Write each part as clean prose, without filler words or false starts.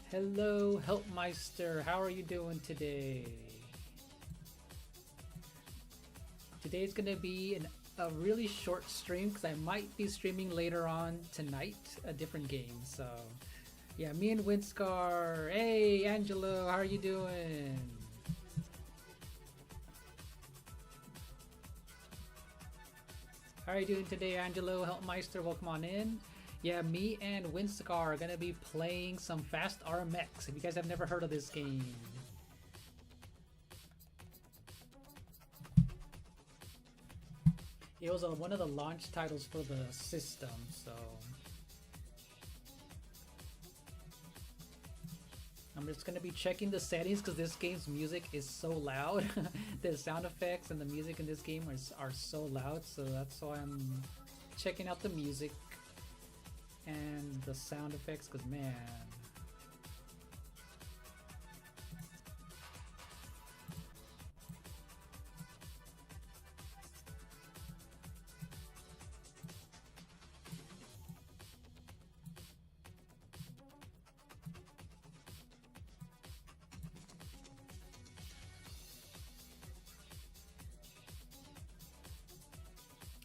Hello, Helpmeister. How are you doing today? Today's gonna be a really short stream because I might be streaming later on tonight a different game. So, yeah, me and Winscar. Hey, Angelo, how are you doing? How are you doing today, Angelo? Helpmeister, welcome on in. Yeah, me and Winscar are gonna be playing some Fast RMX. If you guys have never heard of this game, it was one of the launch titles for the system. So I'm just gonna be checking the settings because this game's music is so loud. The sound effects and the music in this game are so loud. So that's why I'm checking out the music and the sound effects because man.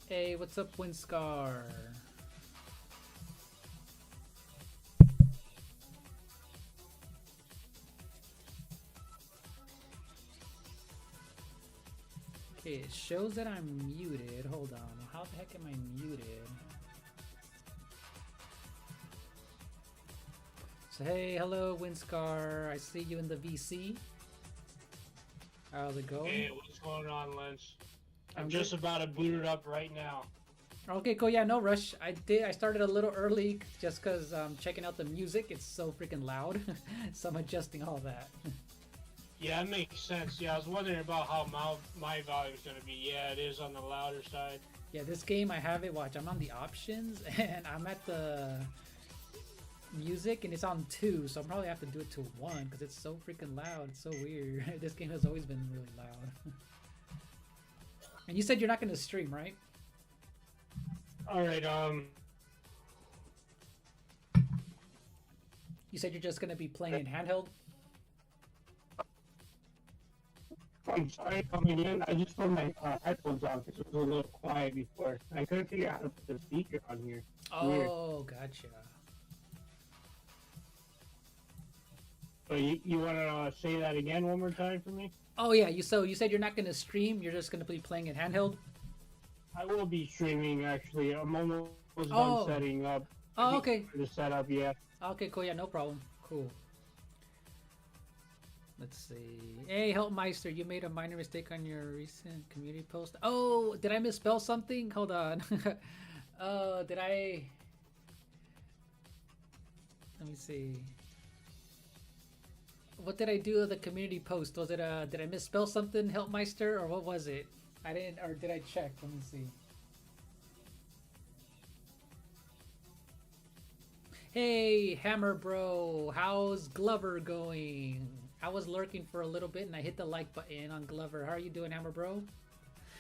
Hey, what's up, Winscar? Okay, it shows that I'm muted. Hold on. How the heck am I muted? So, hey, hello, Winscar. I see you in the VC. How's it going? Hey, what's going on, Lynch? I'm just about to boot it up right now. Okay, cool. Yeah, no rush. I started a little early just because I'm checking out the music. It's so freaking loud. So I'm adjusting all that. Yeah, that makes sense. Yeah, I was wondering about how my volume's going to be. Yeah, it is on the louder side. Yeah, this game I have it. Watch, I'm on the options and I'm at the music and it's on 2. So I'll probably have to do it to 1 because it's so freaking loud. It's so weird. This game has always been really loud. And you said you're not going to stream, right? All right. You said you're just going to be playing in handheld? I'm sorry coming in. I just put my headphones on because it was a little quiet before. I couldn't figure out how to put the speaker on here. Oh, gotcha. So you want to say that again one more time for me? Oh yeah, you said you're not going to stream. You're just going to be playing in handheld. I will be streaming actually. I'm almost done setting up. Oh, okay. The setup, yeah. Okay, cool. Yeah, no problem. Cool. Let's see. Hey, Helpmeister, you made a minor mistake on your recent community post. Oh, did I misspell something? Hold on. Did I? Let me see. What did I do with the community post? Was it did I misspell something, Helpmeister, or what was it? I didn't, or did I check? Let me see. Hey, Hammer Bro, how's Glover going? I was lurking for a little bit and I hit the like button on Glover. How are you doing, Hammer Bro?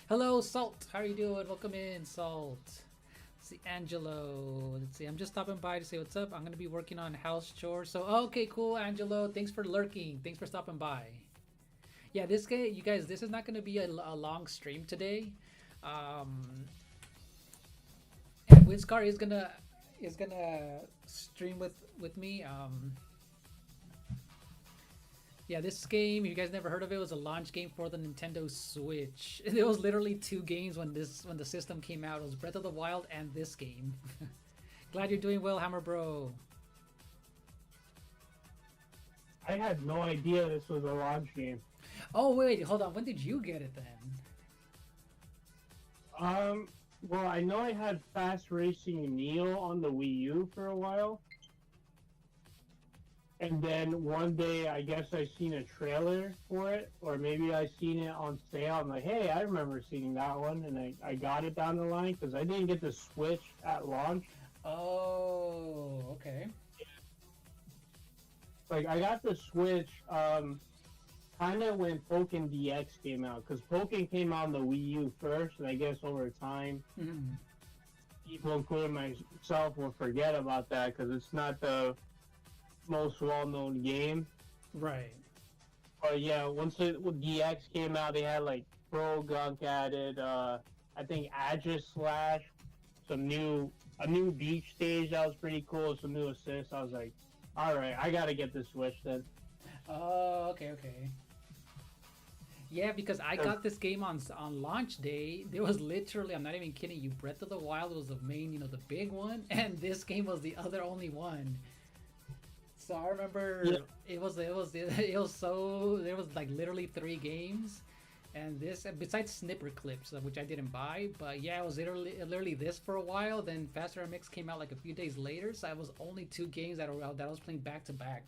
Hello, Salt. How are you doing? Welcome in, Salt. Let's see, Angelo. Let's see. I'm just stopping by to say what's up. I'm going to be working on house chores. So, okay, cool, Angelo. Thanks for lurking. Thanks for stopping by. Yeah, this game, you guys, this is not going to be a long stream today. And Winscar is gonna stream with me. Yeah, this game, you guys never heard of it, was a launch game for the Nintendo Switch. There was literally 2 games when the system came out. It was Breath of the Wild and this game. Glad you're doing well, Hammer Bro. I had no idea this was a launch game. Oh wait, hold on. When did you get it then? Well, I know I had Fast Racing Neo on the Wii U for a while. And then one day, I guess I seen a trailer for it, or maybe I seen it on sale. I'm like, hey, I remember seeing that one, and I got it down the line because I didn't get the Switch at launch. Oh, okay. Like, I got the Switch kind of when Pokken DX came out, because Pokken came out on the Wii U first, and I guess over time, people, including myself, will forget about that because it's not the most well-known game. Right. But yeah, once when DX came out, they had like Pro Gunk added. I think Aegis Slash, a new beach stage that was pretty cool. Some new assists. I was like, all right, I gotta get the Switch then. Oh, okay, okay. Yeah, because I got this game on launch day. There was literally, I'm not even kidding you, Breath of the Wild was the main, the big one, and this game was the other only one. So I remember Yeah. it was so there was like literally three games, and this besides snipper clips, which I didn't buy, but yeah, it was literally this for a while. Then Fast RMX came out like a few days later, so I was only two games that I was playing back to back.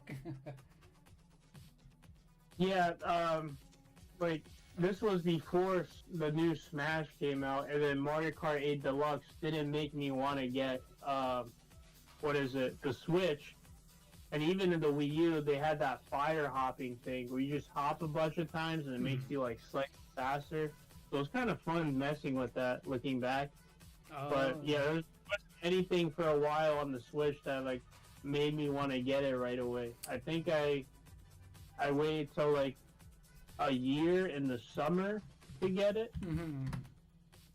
Yeah, like this was before the new Smash came out, and then Mario Kart 8 Deluxe didn't make me want to get what is it, the Switch. And even in the Wii U, they had that fire hopping thing where you just hop a bunch of times and it makes you like slightly faster. So it's kind of fun messing with that, looking back. Oh. But yeah, there wasn't anything for a while on the Switch that like made me want to get it right away. I think I waited till like a year in the summer to get it, Mm-hmm.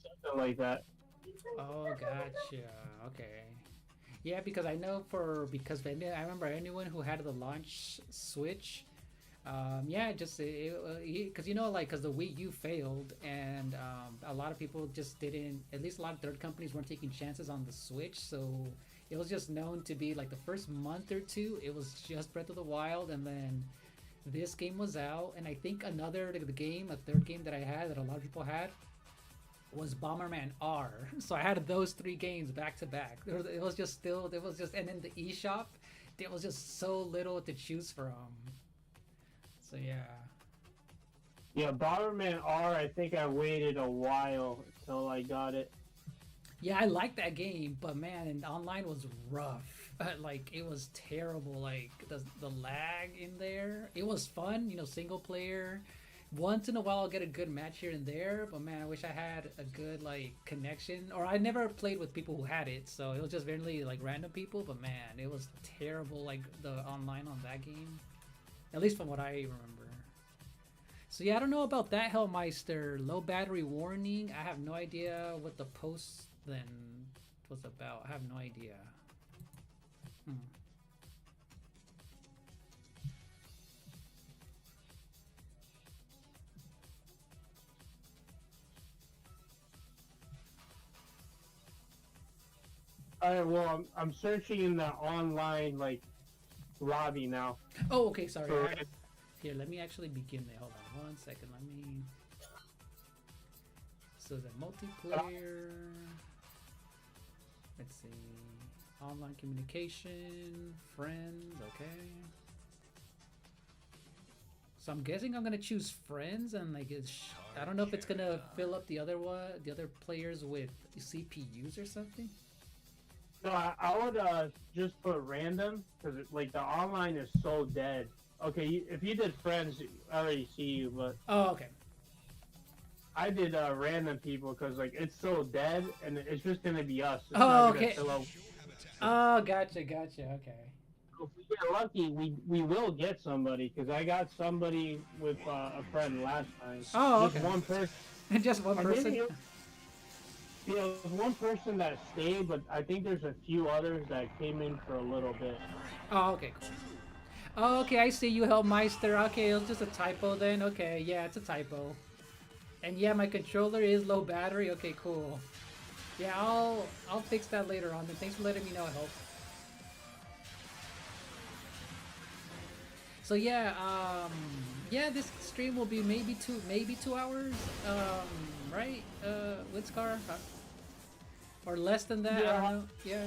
something like that. Oh, gotcha. Okay. Yeah, because I know because I remember anyone who had the launch Switch. Yeah, just because like because the Wii U failed, and a lot of people just didn't. At least a lot of third companies weren't taking chances on the Switch, so it was just known to be like the first month or two. It was just Breath of the Wild, and then this game was out, and I think a third game that I had that a lot of people had was Bomberman R. So I had those three games back to back. It was just, and in the eShop, there was just so little to choose from. So yeah. Yeah, Bomberman R, I think I waited a while until I got it. Yeah, I liked that game, but man, and online was rough. Like it was terrible. Like the lag in there. It was fun, single player. Once in a while, I'll get a good match here and there, but man, I wish I had a good like connection. Or I never played with people who had it, so it was just really like random people. But man, it was terrible. Like the online on that game, at least from what I remember. So yeah, I don't know about that, Hellmeister. Low battery warning. I have no idea what the post then was about. I have no idea. All right, well, I'm searching in the online like lobby now. Oh, okay, sorry. For Here, let me actually begin there. Hold on 1 second. Let me. So the multiplayer. Let's see. Online communication, friends. Okay. So I'm guessing I'm gonna choose friends, and like I don't know if it's gonna fill up the other players with CPUs or something. No, I would just put random because like the online is so dead. Okay, if you did friends, I already see you, but Oh, okay. I did random people because like it's so dead and it's just gonna be us. It's Oh, not gonna okay. fill up. Oh, gotcha. Okay. If we get lucky, we will get somebody because I got somebody with a friend last time. Oh, Just okay. one person. Just one Or maybe person. Yeah, there was one person that stayed, but I think there's a few others that came in for a little bit. Oh, okay, cool. Oh, okay, I see you, Hellmeister. Okay, it was just a typo then. Okay, yeah, it's a typo. And yeah, my controller is low battery. Okay, cool. Yeah, I'll fix that later on. And thanks for letting me know, Help. So yeah, yeah, this stream will be maybe 2 hours. Right? Witzcar? Or less than that? Yeah. I don't know. Yeah.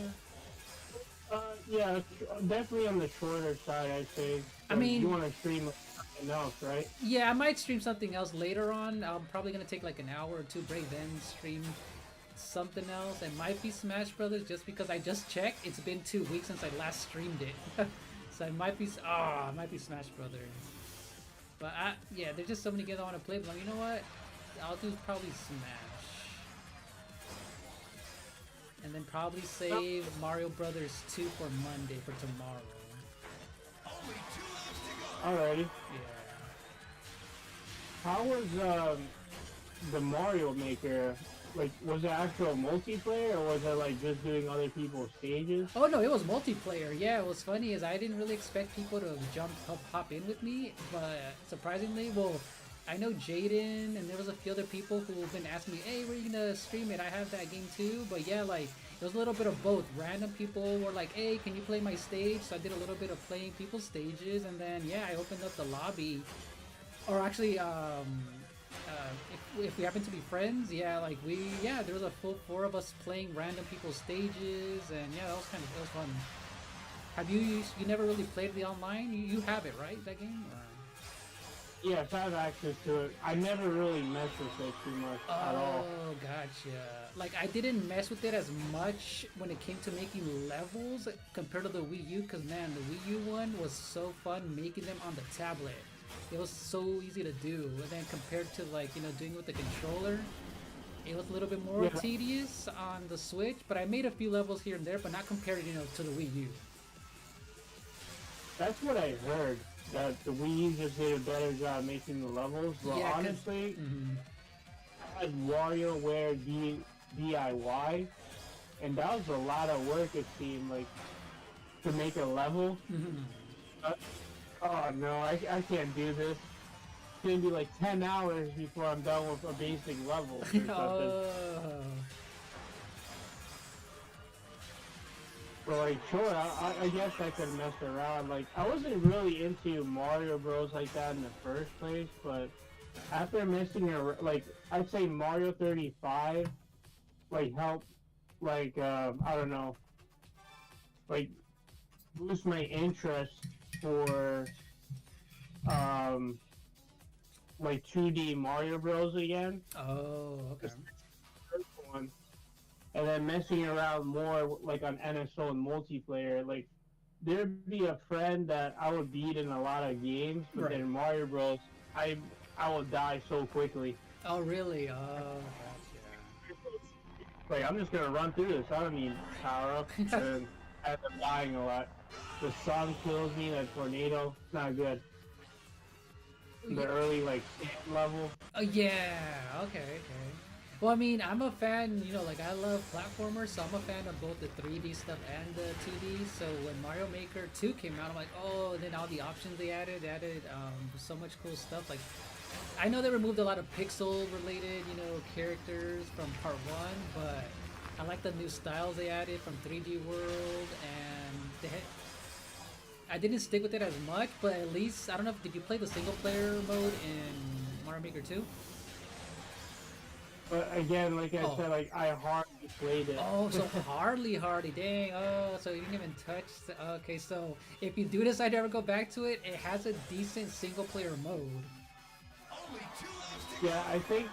Yeah, definitely on the shorter side, I'd say. I mean- you want to stream something else, right? Yeah, I might stream something else later on. I'm probably gonna take like an hour or two break, then stream something else. It might be Smash Brothers, just because I just checked. It's been 2 weeks since I last streamed it, so it might be. It might be Smash Brothers. But yeah, there's just so many games I want to play. But you know what? I'll do probably Smash, and then probably save Mario Brothers 2 for Monday for tomorrow. Alrighty. Yeah. How was the Mario Maker? Like, was it actual multiplayer, or was it like just doing other people's stages? Oh no, it was multiplayer. Yeah, it was funny is I didn't really expect people to hop in with me, but surprisingly, well, I know Jaden and there was a few other people who have been asking me, hey, where are you gonna stream it? I have that game too. But yeah, like it was a little bit of both. Random people were like, hey, can you play my stage? So I did a little bit of playing people's stages, and then yeah, I opened up the lobby, or actually, if we happen to be friends, yeah, like there was a full 4 of us playing random people's stages, and yeah, that was fun. Have you never really played the online? You have it, right? That game? Or? Yes, I have access to it. I never really messed with it too much at all. Oh, gotcha. Like I didn't mess with it as much when it came to making levels compared to the Wii U, because man, the Wii U one was so fun making them on the tablet. It was so easy to do, and then compared to like doing with the controller, it was a little bit more tedious on the Switch. But I made a few levels here and there, but not compared to the Wii U. That's what I heard. That the Wii U just did a better job making the levels. Well, Yeah, honestly, I had WarioWare DIY, and that was a lot of work. It seemed like to make a level. Oh no, I can't do this. It's gonna be like 10 hours before I'm done with a basic level or something. Oh. But like, sure, I guess I could mess around. Like, I wasn't really into Mario Bros. Like that in the first place, but after messing around, like, I'd say Mario 35, like, helped, like, I don't know, like, boost my interest for, like, 2D Mario Bros. Again. Oh, okay. First one. And then messing around more, like, on NSO and multiplayer, like, there'd be a friend that I would beat in a lot of games, but then Mario Bros, I will die so quickly. Oh, really? Oh, gotcha. Like, I'm just gonna run through this. I don't need power up, and I end up dying a lot. The sun kills me, that tornado, it's not good. The early, like, sand level. Oh, yeah. Okay. Well, I mean, I'm a fan, like I love platformers, so I'm a fan of both the 3D stuff and the 2D. So when Mario Maker 2 came out, I'm like, oh, and then all the options they added so much cool stuff. Like, I know they removed a lot of pixel-related, characters from Part 1, but I like the new styles they added from 3D World, and I didn't stick with it as much, but at least, I don't know, did you play the single-player mode in Mario Maker 2? But again, like I said, like, I hardly played it. Oh, so hardly, dang. Oh, so you didn't even touch okay, so if you do decide to ever go back to it, it has a decent single-player mode. Yeah, I think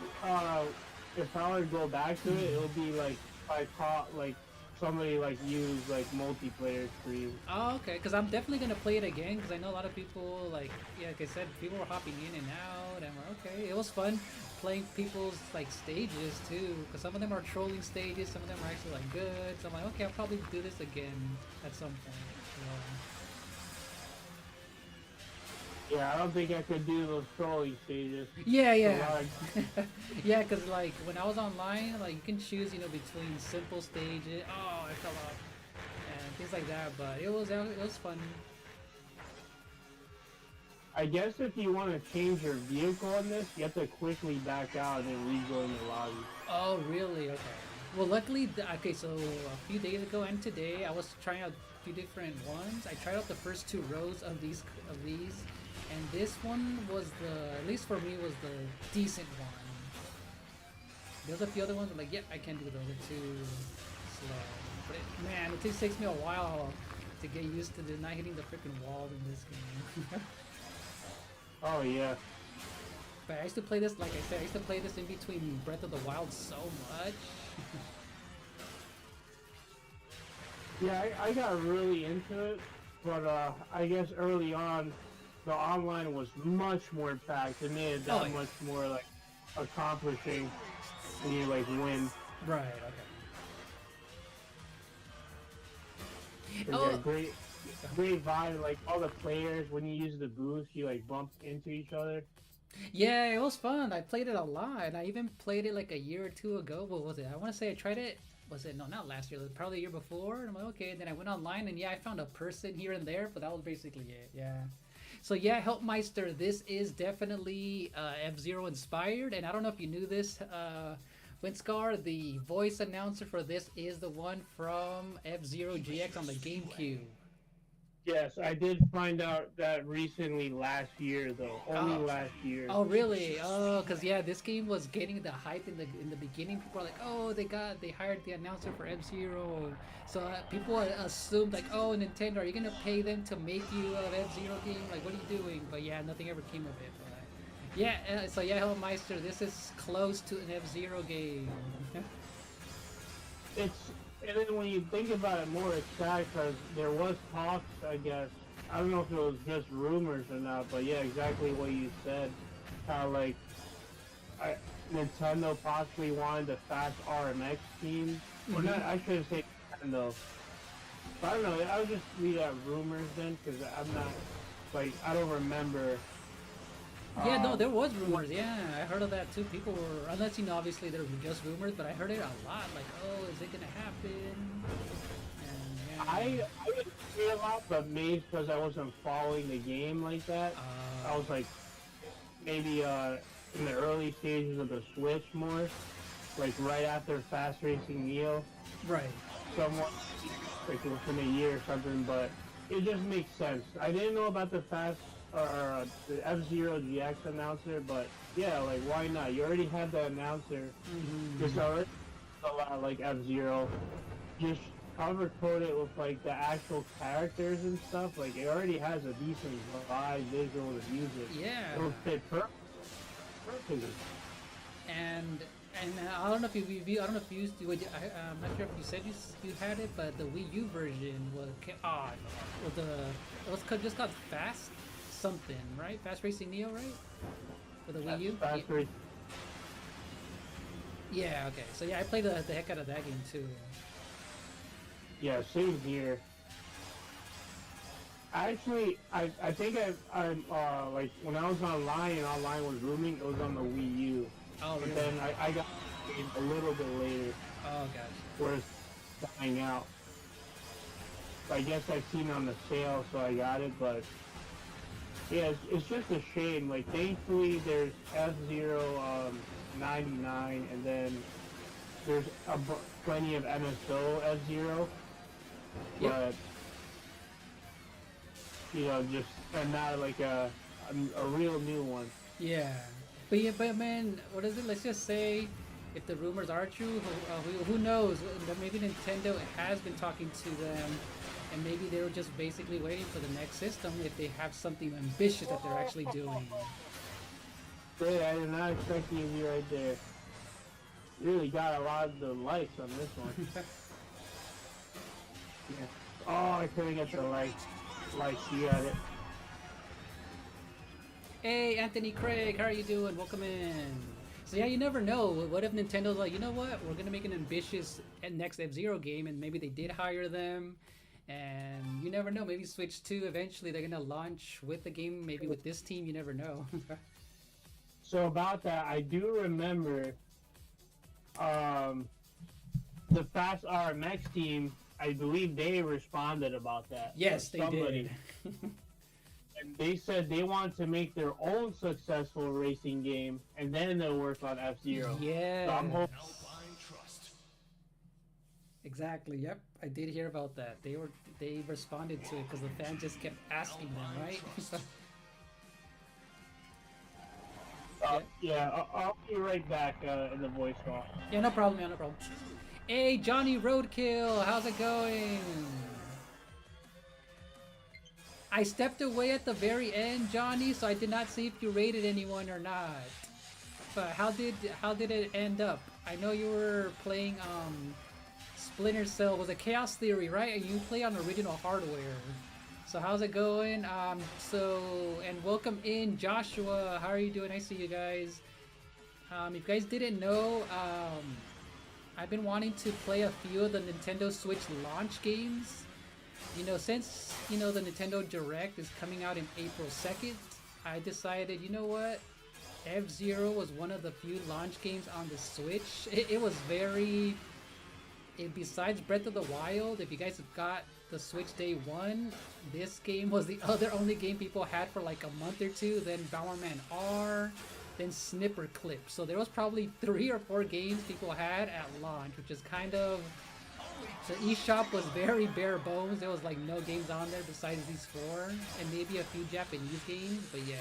if I were to go back to it, it'll be like if I caught like somebody like use like multiplayer stream. Oh, okay, because I'm definitely gonna play it again because I know a lot of people like I said, people were hopping in and out, and we're okay. It was fun playing people's like stages too, because some of them are trolling stages, some of them are actually like good. So I'm like, okay, I'll probably do this again at some point. Yeah, I don't think I could do those trolling stages. Yeah. Yeah, because like when I was online, like you can choose, between simple stages. Oh, I fell off, and things like that. But it was fun. I guess if you want to change your vehicle in this, you have to quickly back out and rejoin the lobby. Oh, really? Okay. Well, luckily, so a few days ago and today, I was trying out a few different ones. I tried out the first 2 rows of these, and this one was at least for me, was the decent one. There's a few other ones, like, yep, I can do those. They're too slow. But man, it takes me a while to get used to not hitting the freaking wall in this game. Oh yeah. But I used to play this, like I said, I used to play this in between Breath of the Wild so much. Yeah, I got really into it, but I guess early on, the online was much more packed. It made it that much more like accomplishing when you like win. Right. Okay. But yeah, great. great vibe. Like all the players, when you use the boost, you like bump into each other. Yeah, it was fun. I played it a lot. I even played it like a year or two ago. What was it? I want to say I tried it. Was it no, not last year? Probably the year before. And I'm like, okay. And then I went online and yeah, I found a person here and there, but that was basically it. Yeah. So yeah, Helpmeister, this is definitely F-Zero inspired, and I don't know if you knew this, Winscar, the voice announcer for this is the one from F-Zero GX on the GameCube. Yes, I did find out that recently last year though. Only Oh, last year. oh really? Oh, cause yeah, this game was getting the hype in the beginning. People are like, oh, they hired the announcer for F-Zero, so people assumed like, oh, Nintendo, are you gonna pay them to make you an F-Zero game? Like, what are you doing? But yeah, nothing ever came of it. But, yeah, so yeah, Helpmeister, this is close to an F-Zero game. It's and then when you think about it more, it's sad because there was talks. I guess I don't know if it was just rumors or not, but yeah, exactly what you said. How like Nintendo possibly wanted the Fast RMX team, or not? I shouldn't say Nintendo. But I don't know. I would just read out rumors then, because I'm not like I don't remember. Yeah, no, there was rumors. Yeah, I heard of that too. People were, unless obviously there were just rumors, but I heard it a lot. Like, oh, is it gonna happen? And, yeah. I didn't see a lot, but maybe because I wasn't following the game like that. I was like maybe in the early stages of the Switch more, like right after Fast Racing Neo. Right. Somewhat like within a year or something, but it just makes sense. I didn't know about the the F-Zero GX announcer, but yeah, like why not? You already have the announcer. It's already a lot like F-Zero. Just color code it with like the actual characters and stuff. Like it already has a decent vibe, visual to music. Yeah. It will fit perfectly. And I don't know if I don't know if you used to. I'm not sure if you said you had it, but the Wii U version was just called Fast something, right? Fast Racing Neo, right? For the Wii U. Fast Racing. Yeah. Okay. So yeah, I played the heck out of that game too. Yeah, same here. Actually, I think I'm like when I was online and online was rooming, it was on the Wii U. Oh, really? But then I got it a little bit later. Oh, gosh. Where it's dying out. I guess I've seen it on the sale, so I got it. But yeah, it's just a shame. Like, thankfully, there's F-Zero 99, and then there's plenty of MSO F-Zero. Yep. But you know, just and not like a real new one. Yeah. But man, what is it? Let's just say, if the rumors are true, who knows? Maybe Nintendo has been talking to them, and maybe they were just basically waiting for the next system if they have something ambitious that they're actually doing. Great, I did not expect you to be right there. You really got a lot of the likes on this one. Yeah. Oh, I couldn't get the likes. You got it. Hey, Anthony Craig, how are you doing? Welcome in. So yeah, you never know. What if Nintendo's like, you know what? We're gonna make an ambitious next F-Zero game, and maybe they did hire them. And you never know. Maybe Switch 2 eventually they're gonna launch with the game. Maybe with this team, you never know. So about that, I do remember the Fast RMX team. I believe they responded about that. Yes, they did. And they said they want to make their own successful racing game, and then they'll work on F-Zero. Yeah. So I'm hoping. Exactly. Yep. I did hear about that. They responded to it because the fans just kept asking them, right? Yeah, I'll be right back in the voice call. Yeah, no problem, man. No problem. Hey, Johnny Roadkill, how's it going? I stepped away at the very end, Johnny, so I did not see if you rated anyone or not. But how did it end up? I know you were playing Splinter Cell. Was it Chaos Theory, right? And you play on original hardware. So how's it going? And welcome in, Joshua. How are you doing? I see you guys. If you guys didn't know, I've been wanting to play a few of the Nintendo Switch launch games. You know, since, you know, the Nintendo Direct is coming out in April 2nd, I decided, you know what? F-Zero was one of the few launch games on the Switch. It was very... besides Breath of the Wild, if you guys have got the Switch day one, this game was the only game people had for like a month or two. Then Bomberman R, then Snipper Clip. So there was probably 3 or 4 games people had at launch, which is kind of... The eShop was very bare bones. There was like no games on there besides these 4, and maybe a few Japanese games, but yeah.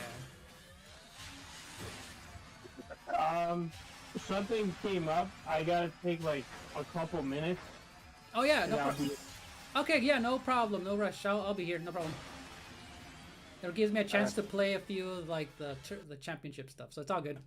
Something came up. I gotta take like a couple minutes. Oh yeah, no problem. Okay, yeah, no problem, no rush. I'll be here, no problem. It gives me a chance to play a few like the championship stuff, so it's all good.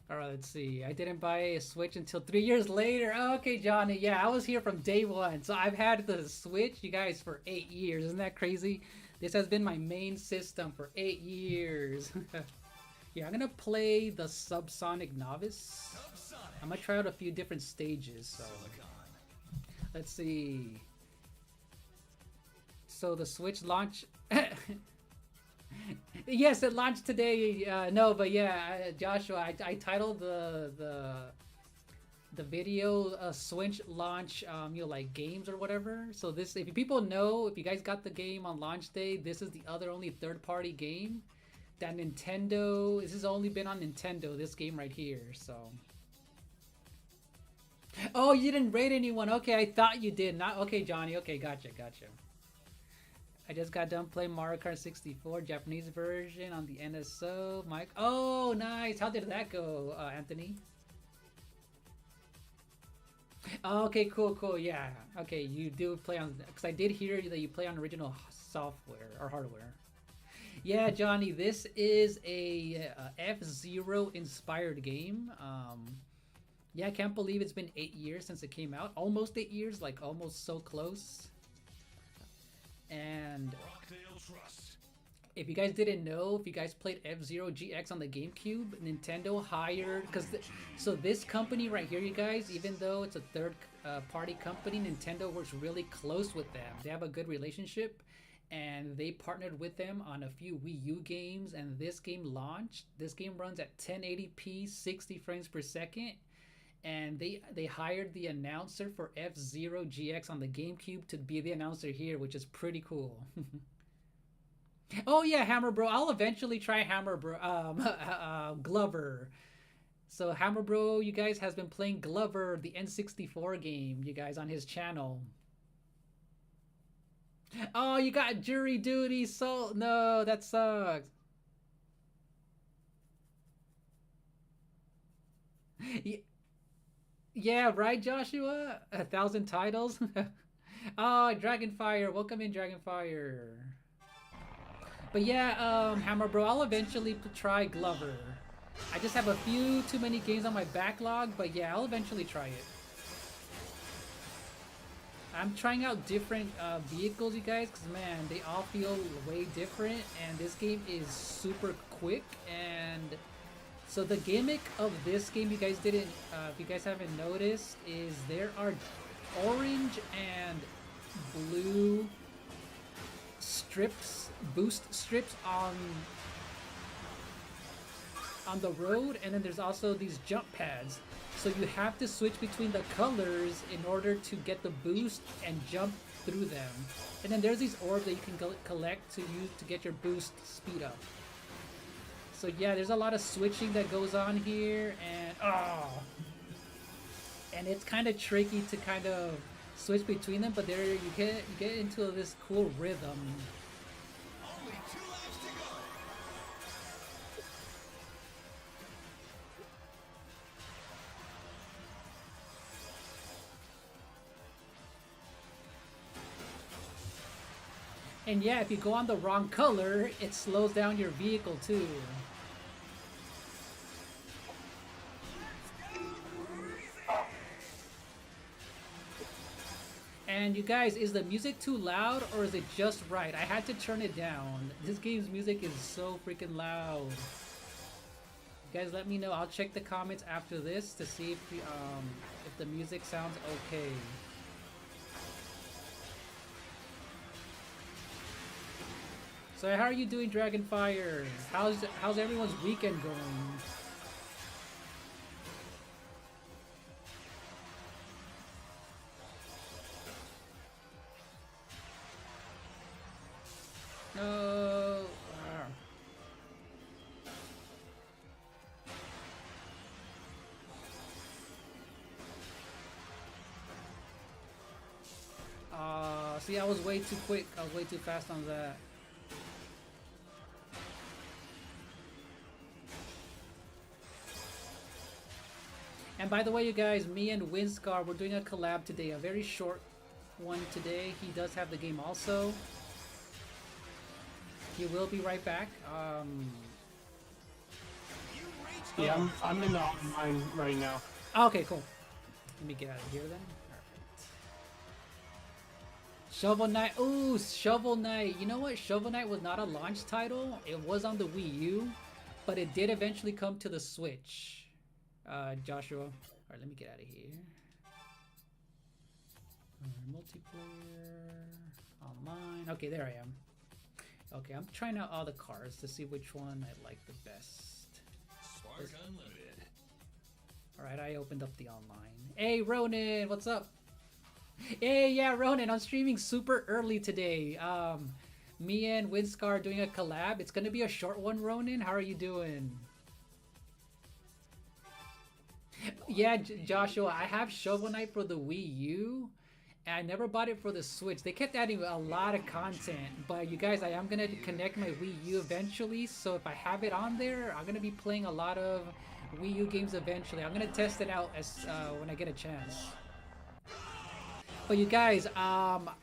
All right, let's see. I didn't buy a Switch until 3 years later. Oh, okay, Johnny. Yeah, I was here from day one, so I've had the Switch, you guys, for 8 years. Isn't that crazy? This has been my main system for 8 years. Yeah, I'm gonna play the Subsonic Novice. I'm gonna try out a few different stages. So let's see. So the Switch launch. Yes, it launched today. No, but yeah, Joshua, I titled the video Switch launch, you know, like games or whatever. So this, if people know, if you guys got the game on launch day, this is the only third-party game that Nintendo. This has only been on Nintendo. This game right here. So. Oh, you didn't rate anyone. Okay, I thought you did. Not okay, Johnny. Okay, gotcha. I just got done playing Mario Kart 64 Japanese version on the NSO. Mike. Oh, nice. How did that go, Anthony? Okay, cool. Yeah. Okay, you do play on, because I did hear that you play on original software or hardware. Yeah, Johnny, this is a F-Zero inspired game. Yeah, I can't believe it's been 8 years since it came out. Almost 8 years, like almost so close. And if you guys didn't know, if you guys played F-Zero GX on the GameCube, Nintendo hired, so this company right here, you guys, even though it's a third party company, Nintendo works really close with them. They have a good relationship, and they partnered with them on a few Wii U games, and this game launched. This game runs at 1080p, 60 frames per second. And they hired the announcer for F-Zero GX on the GameCube to be the announcer here, which is pretty cool. Oh yeah, Hammer Bro. I'll eventually try Hammer Bro. Glover. So Hammer Bro, you guys, has been playing Glover, the N64 game, you guys, on his channel. Oh, you got jury duty. So no, that sucks. Yeah, right, Joshua? 1,000 titles? Oh, Dragonfire. Welcome in, Dragonfire. But yeah, Hammer Bro, I'll eventually try Glover. I just have a few too many games on my backlog, but yeah, I'll eventually try it. I'm trying out different vehicles, you guys, because, man, they all feel way different, and this game is super quick, and... So the gimmick of this game, you guys didn't, if you guys haven't noticed, is there are orange and blue strips, boost strips on the road, and then there's also these jump pads. So you have to switch between the colors in order to get the boost and jump through them. And then there's these orbs that you can collect to use to get your boost speed up. So yeah, there's a lot of switching that goes on here, and it's kind of tricky to kind of switch between them, but there you get into this cool rhythm. Only 2 laps to go. And yeah, if you go on the wrong color, it slows down your vehicle too. And you guys, is the music too loud or is it just right? I had to turn it down. This game's music is so freaking loud. You guys let me know. I'll check the comments after this to see if the music sounds okay. So how are you doing, Dragonfire? How's everyone's weekend going? No. See, I was way too quick. I was way too fast on that. And by the way, you guys, me and Winscar, we're doing a collab today. A very short one today. He does have the game also. He will be right back. Yeah, I'm in the online right now. Okay, cool. Let me get out of here then. Shovel Knight. Ooh, Shovel Knight. You know what? Shovel Knight was not a launch title. It was on the Wii U, but it did eventually come to the Switch. Joshua. All right, let me get out of here. Multiplayer. Online. Okay, there I am. Okay, I'm trying out all the cars to see which one I like the best. Spark Unlimited. Alright, I opened up the online. Hey, Ronan, what's up? Hey, yeah, Ronan, I'm streaming super early today. Me and Winscar are doing a collab. It's gonna be a short one, Ronan. How are you doing? Yeah, Joshua, I have Shovel Knight for the Wii U. And I never bought it for the Switch. They kept adding a lot of content. But you guys, I am gonna connect my Wii U eventually. So if I have it on there, I'm gonna be playing a lot of Wii U games eventually. I'm gonna test it out as when I get a chance. But you guys, after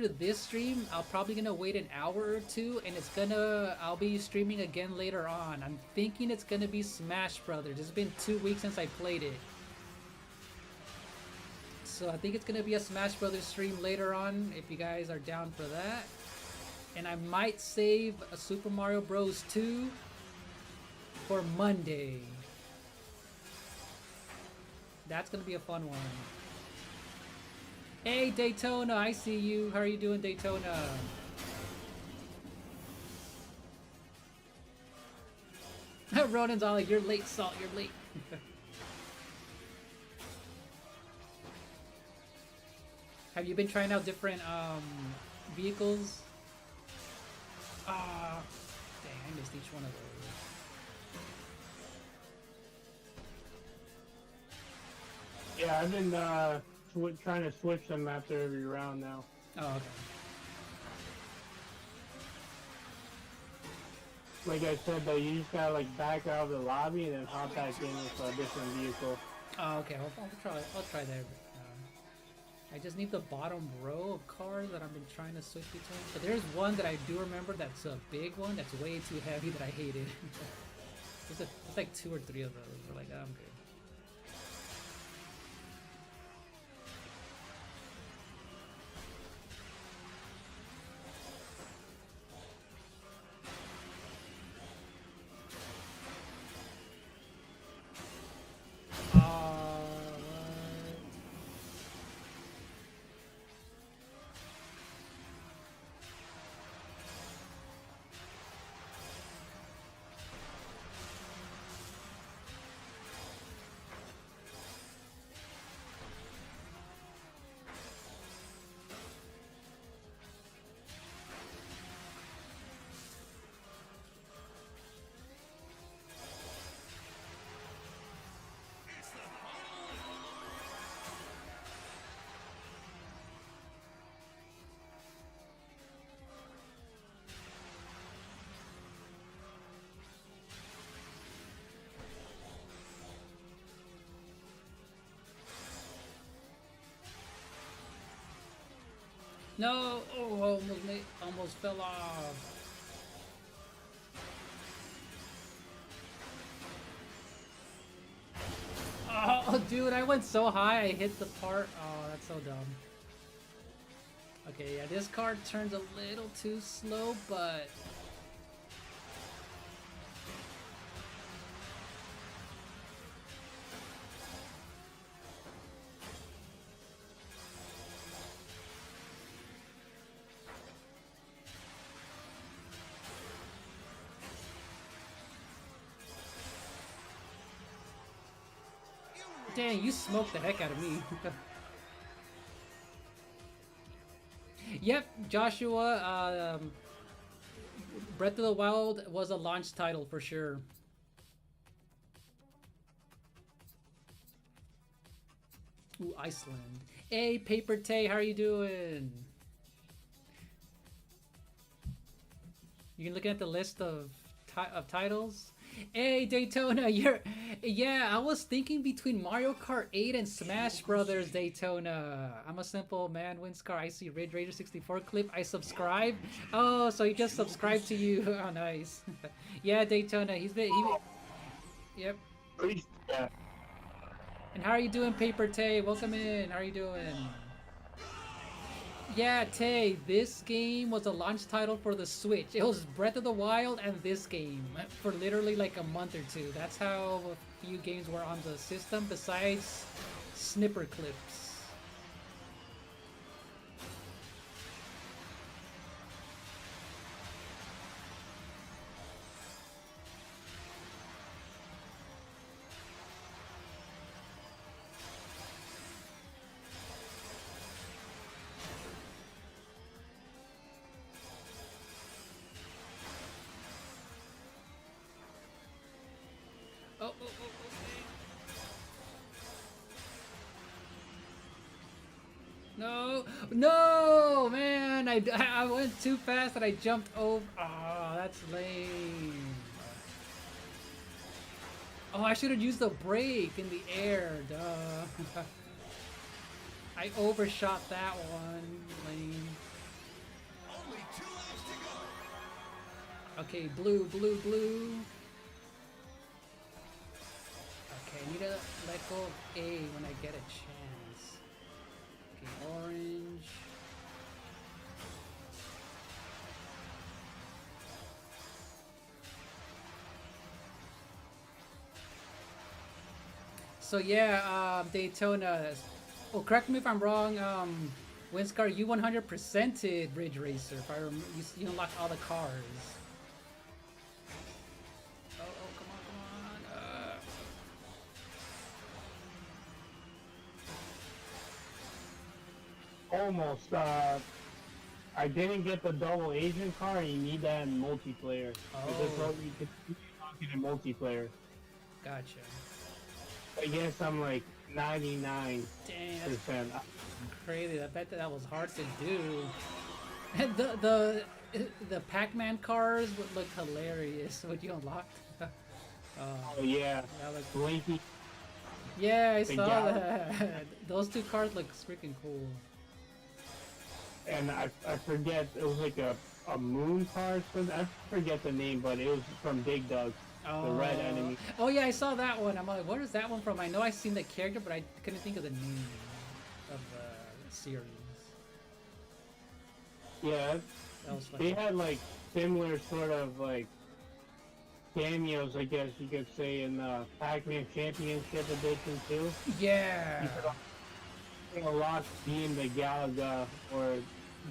this stream, I'm probably gonna wait an hour or two, and I'll be streaming again later on. I'm thinking it's gonna be Smash Brothers. It's been 2 weeks since I played it, so I think it's gonna be a Smash Brothers stream later on. If you guys are down for that, and I might save a Super Mario Bros. 2 for Monday. That's gonna be a fun one. Hey Daytona, I see you. How are you doing, Daytona? Ronan's all like, you're late, Salt, you're late. Have you been trying out different vehicles? Ah, dang, I missed each one of those. Yeah, I've been trying to switch them after every round now. Oh, okay. Like I said, though, you just gotta like back out of the lobby and then hop back in with a different vehicle. Oh, okay. I'll try that. I just need the bottom row of cars that I've been trying to switch between. But there's one that I do remember that's a big one that's way too heavy that I hated. There's like 2 or 3 of those. We're like, oh, I'm good. No! Oh, almost fell off. Oh, dude, I went so high, I hit the part. Oh, that's so dumb. Okay, yeah, this car turns a little too slow, but... Dang, you smoked the heck out of me. Yep, Joshua. Breath of the Wild was a launch title for sure. Ooh, Iceland. Hey, Paper Tay, how are you doing? You can look at the list of titles. Hey, Daytona, yeah, I was thinking between Mario Kart 8 and Smash Brothers, Daytona. I'm a simple man, Winscar. I see Ridge Raider 64 clip. I subscribe. Oh, so he just subscribed to you. Oh, nice. Yeah, Daytona. Yep. Yeah. And how are you doing, Paper Tay? Welcome in. How are you doing? Yeah, Tay, this game was a launch title for the Switch. It was Breath of the Wild and this game for literally like a month or two. That's how a few games were on the system besides snipper clips. No, man! I went too fast and I jumped over. Oh, that's lame. Oh, I should have used the brake in the air. Duh. I overshot that one. Lame. Okay, blue. Okay, I need to let go of A when I get a chance. Okay, orange. So yeah, Daytona. Oh, correct me if I'm wrong. Winscar, you 100%ed Ridge Racer. If I remember, you unlocked all the cars. Oh, come on. Almost. I didn't get the double Asian car, and you need that in multiplayer. Oh. You can unlock it in multiplayer. Gotcha. I guess I'm like 99%. Dang, that's crazy. I bet that was hard to do. the Pac-Man cars would look hilarious when you unlocked. Oh yeah, Blinky. Yeah, I saw that. Those two cars look freaking cool. And I forget, it was like a moon car or something. I forget the name, but it was from Dig Dug. The red enemy. Oh yeah, I saw that one. I'm like, where is that one from? I know I seen the character, but I couldn't think of the name of the series. Yeah, that was they had like similar sort of like cameos, I guess you could say, in the Pac-Man Championship Edition too. Yeah. You could unlock being the Galaga or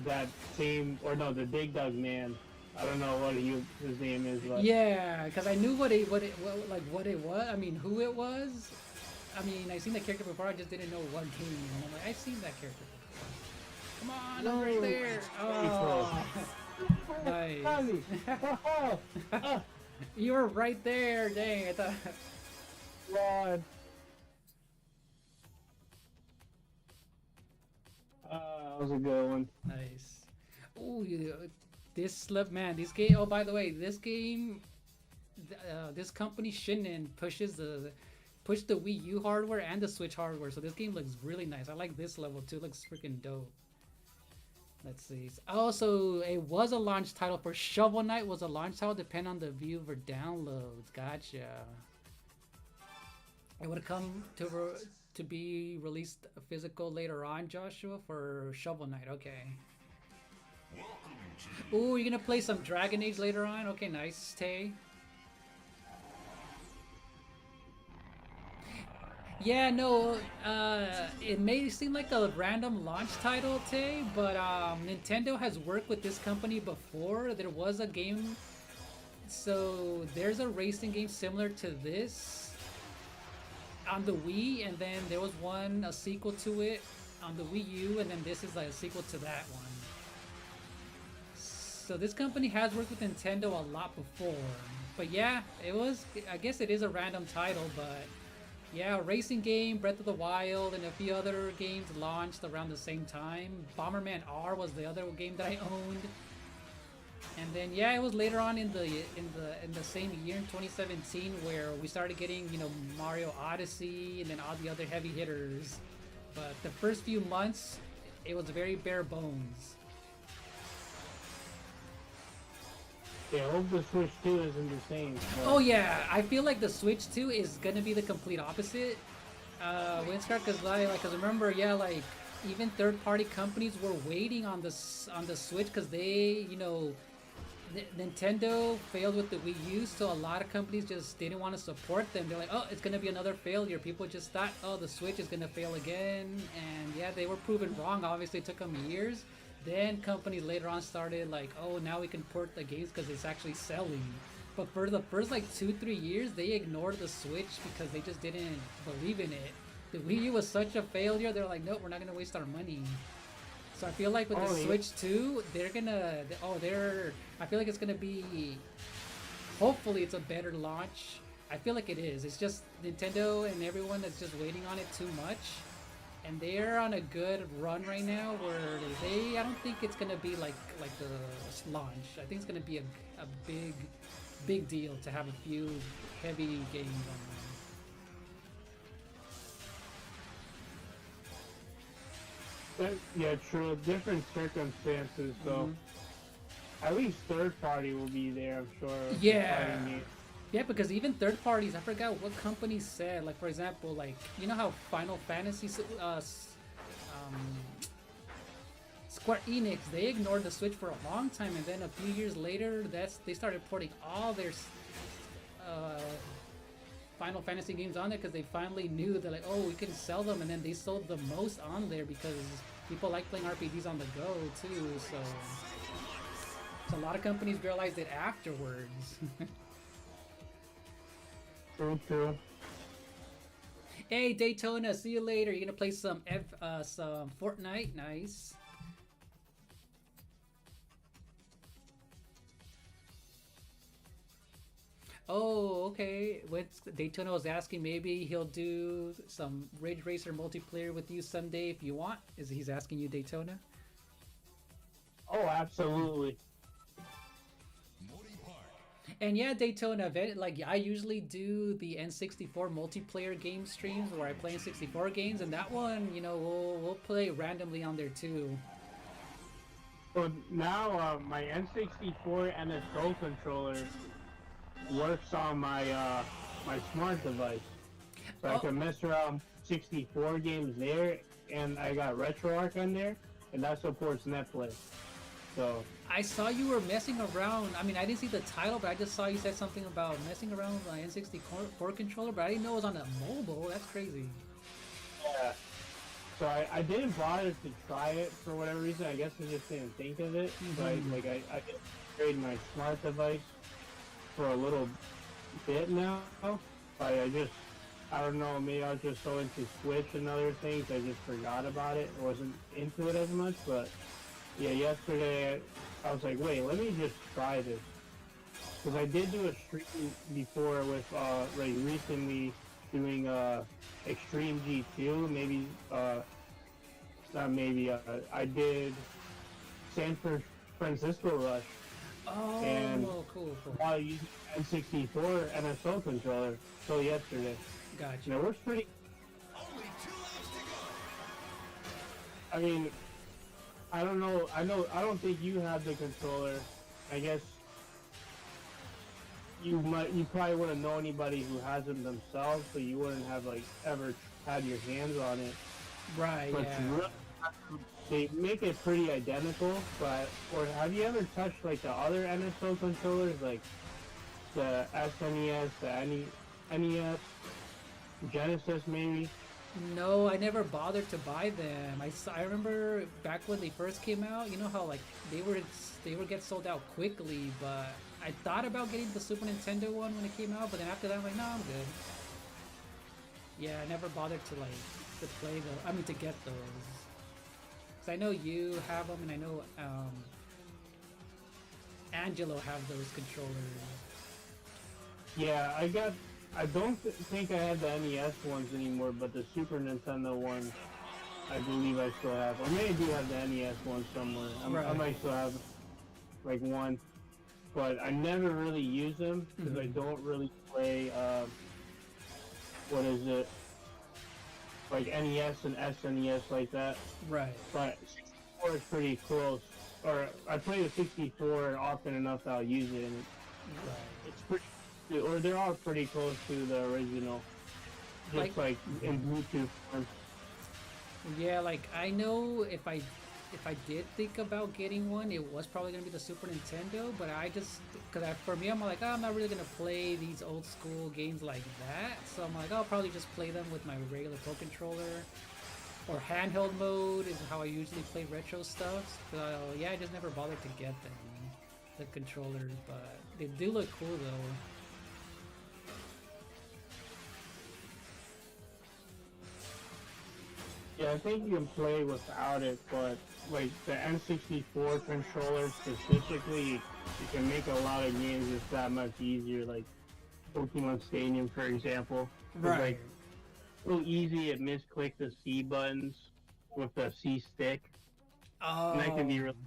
that same, or no, the Dig Dug man. I don't know what his name is, but yeah, because I knew what it was. I mean, who it was. I mean, I seen the character before. I just didn't know what game. And I'm like, I've seen that character before. Come on, I'm right there. Oh, nice. You were right there. Dang, I thought. God. That was a good one. Nice. Oh, this game. Oh, by the way, this game, this company Shin'en pushed the Wii U hardware and the Switch hardware, so this game looks really nice. I like this level too. It looks freaking dope. Let's see. Also, it was a launch title for Shovel Knight. Was a launch title, depend on the view for downloads. Gotcha. It would come to be released physical later on, Joshua, for Shovel Knight. Okay. Ooh, you're gonna play some Dragon Age later on? Okay, nice, Tay. Yeah, no, it may seem like a random launch title, Tay, but Nintendo has worked with this company before. There was a game, so there's a racing game similar to this. on the Wii, and then there was one a sequel to it on the Wii U, and then this is like a sequel to that one. So this company has worked with Nintendo a lot before, but yeah, it was. I guess it is a random title, but yeah, a racing game, Breath of the Wild, and a few other games launched around the same time. Bomberman R was the other game that I owned. And then yeah, it was later on in the same year in 2017 where we started getting, you know, Mario Odyssey and then all the other heavy hitters. But the first few months, it was very bare bones. Yeah, I hope the Switch 2 isn't the same. Oh yeah, I feel like the Switch 2 is gonna be the complete opposite. Cause remember, yeah, like even third-party companies were waiting on the Switch because they, you know, Nintendo failed with the Wii U, so a lot of companies just didn't want to support them. They're like, oh, it's gonna be another failure. People just thought, oh, the Switch is gonna fail again, and yeah, they were proven wrong. Obviously, it took them years. Then companies later on started like, oh, now we can port the games because it's actually selling. But for the first like 2-3 years, they ignored the Switch because they just didn't believe in it. The Wii U was such a failure. They're like, nope, we're not gonna waste our money. So I feel like with the Switch 2, they're gonna, I feel like it's gonna be, hopefully it's a better launch. I feel like it is. It's just Nintendo and everyone that's just waiting on it too much. And they're on a good run right now where I don't think it's gonna be like the launch. I think it's gonna be a big deal to have a few heavy games on there. Yeah, true. Different circumstances, so at least third party will be there, I'm sure. Yeah. Yeah, because even third parties, I forgot what company said. Like for example, like you know how Final Fantasy, Square Enix, they ignored the Switch for a long time, and then a few years later, they started porting all their Final Fantasy games on there because they finally knew that like, oh, we can sell them, and then they sold the most on there because people like playing RPGs on the go too. So a lot of companies realized it afterwards. True. Hey Daytona, see you later. You're gonna play some Fortnite, nice. Oh, okay. What Daytona was asking, maybe he'll do some Ridge Racer multiplayer with you someday if you want. He's asking you, Daytona? Oh, absolutely. And yeah, Daytona, like I usually do the N64 multiplayer game streams where I play N64 games, and that one, you know, we'll play randomly on there too. So now my N64 NSO controller works on my my smart device, so I can mess around 64 games there, and I got RetroArch on there, and that supports Netflix. So I saw you were messing around. I mean, I didn't see the title, but I just saw you said something about messing around with my N64 controller, but I didn't know it was on a mobile. That's crazy. Yeah. So I didn't bother to try it for whatever reason. I guess I just didn't think of it. But I just upgraded my smart device for a little bit now. But I don't know, maybe I was just so into Switch and other things, I just forgot about it. I wasn't into it as much, but yeah, yesterday I was like, wait, let me just try this. Because I did do a stream before with, like recently doing, Extreme G2, maybe, not maybe, I did San Francisco Rush. Oh, and cool. while using N64 NSO controller till yesterday. Gotcha. And it works pretty. I mean, I don't know. I don't think you have the controller. I guess you probably wouldn't know anybody who has them themselves, so you wouldn't have like ever had your hands on it. Right. But yeah. They make it pretty identical. Or have you ever touched like the other NSO controllers, like the SNES, the NES, Genesis maybe? No, I never bothered to buy them. I remember back when they first came out, you know how like they would get sold out quickly, but I thought about getting the Super Nintendo one when it came out, but then after that I'm like, no, I'm good. Yeah, I never bothered to like to play those. I mean, to get those. 'Cause I know you have them, and I know Angelo have those controllers. Yeah, I don't think I have the NES ones anymore, but the Super Nintendo ones, I believe I still have. Or maybe I do have the NES one somewhere. Right. I might still have like one, but I never really use them because I don't really play. What is it? Like NES and SNES like that. Right. But 64 is pretty close. Or I play the 64 often enough that I'll use it, and Right. it's pretty. Or they're all pretty close to the original. Just like in Bluetooth form. Yeah, like I know if I did think about getting one, it was probably gonna be the Super Nintendo. But I just for me, I'm like, oh, I'm not really gonna play these old school games like that. So I'm like, I'll probably just play them with my regular Pro Controller, or handheld mode is how I usually play retro stuff. So yeah, I just never bothered to get them, the controllers. But they do look cool though. Yeah, I think you can play without it, but like the N64 controller specifically, you can make a lot of games just that much easier. Like Pokemon Stadium, for example. Right. Like real easy to misclick the C buttons with the C stick. Oh. And that can be really.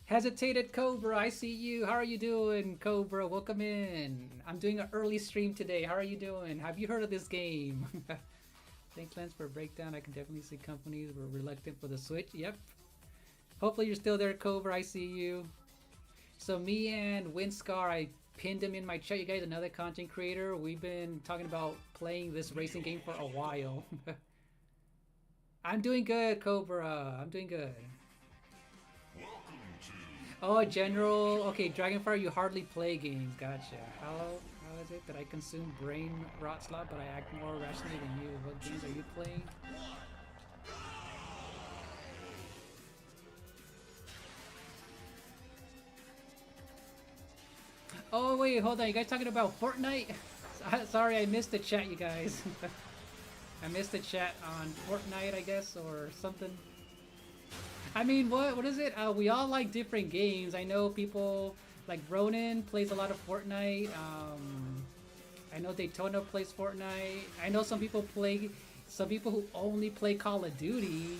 Hesitated Cobra, I see you. How are you doing, Cobra? Welcome in. I'm doing an early stream today. How are you doing? Have you heard of this game? Thanks, Lance, for a breakdown. I can definitely see companies were reluctant for the Switch. Yep. Hopefully you're still there, Cobra. I see you. So me and Winscar, I pinned him in my chat. You guys, another content creator. We've been talking about playing this racing game for a while. I'm doing good, Cobra. I'm doing good. Oh, General. Okay, Dragonfire, you hardly play games. Gotcha. How is it that I consume brain rot slot, but I act more rationally than you? What games are you playing? Oh, wait, hold on. You guys talking about Fortnite? Sorry, I missed the chat, you guys. I missed the chat on Fortnite, I guess, or something. I mean, what is it? We all like different games. I know people like Ronan plays a lot of Fortnite. I know Daytona plays Fortnite. I know some people who only play Call of Duty.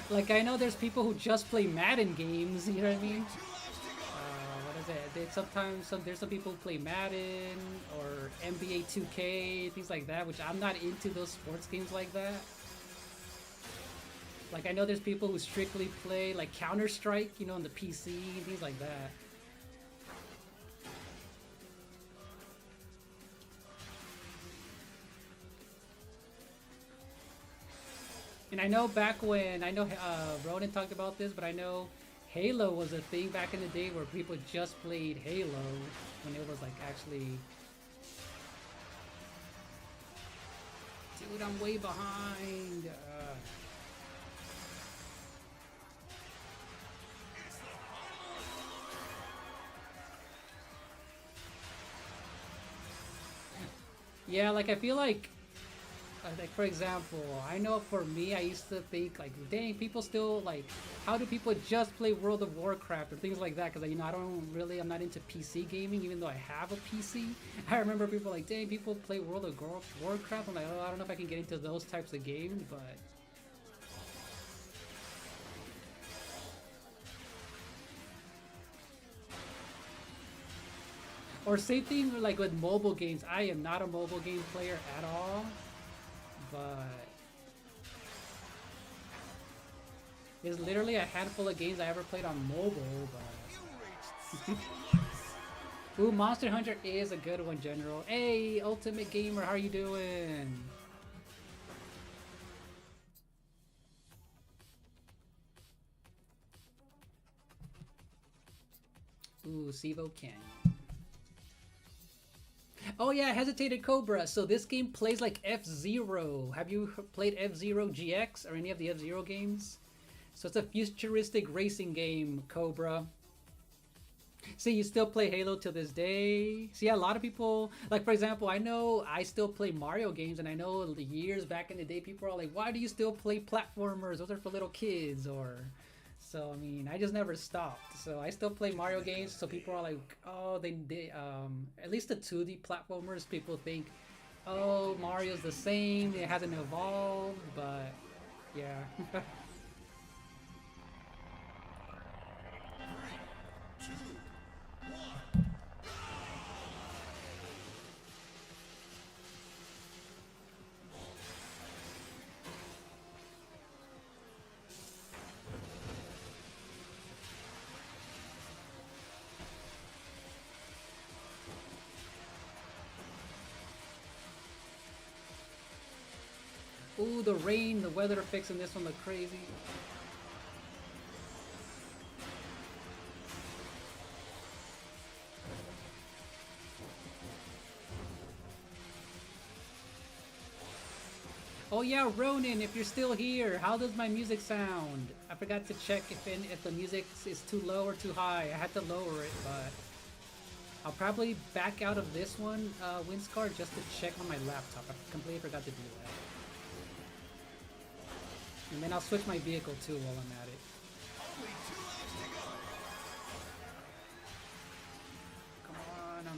Like, I know there's people who just play Madden games, you know what I mean? What is it? There's some people who play Madden or NBA 2K, things like that, which I'm not into those sports games like that. Like, I know there's people who strictly play, like, Counter-Strike, you know, on the PC, and things like that. And I know back when, Ronan talked about this, but I know Halo was a thing back in the day where people just played Halo when it was like actually... Dude, I'm way behind. Yeah, like I feel like for example, I know for me, I used to think like, dang, people still like, how do people just play World of Warcraft or things like that? Because I'm not into PC gaming, even though I have a PC. I remember people like, dang, people play World of Warcraft. I'm like, oh, I don't know if I can get into those types of games, but. Or same thing like with mobile games. I am not a mobile game player at all. But there's literally a handful of games I ever played on mobile, but ooh, Monster Hunter is a good one, General. Hey, Ultimate Gamer, how are you doing? Ooh, Sivo Canyon. Oh yeah, Hesitated Cobra. So this game plays like F-Zero. Have you played F-Zero GX or any of the F-Zero games? So it's a futuristic racing game, Cobra. See, you still play Halo to this day. See, a lot of people, like for example, I know I still play Mario games, and I know the years back in the day, people are like, "Why do you still play platformers? Those are for little kids." Or, so I mean, I just never stopped. So I still play Mario games. So people are like, "Oh, they at least the 2D platformers, people think, oh, Mario's the same. It hasn't evolved." But yeah. Ooh, the rain, the weather effects in this one look crazy. Oh yeah, Ronan, if you're still here, how does my music sound? I forgot to check if the music is too low or too high. I had to lower it, but I'll probably back out of this one, Windscar, just to check on my laptop. I completely forgot to do that. And then I'll switch my vehicle too while I'm at it. Come on,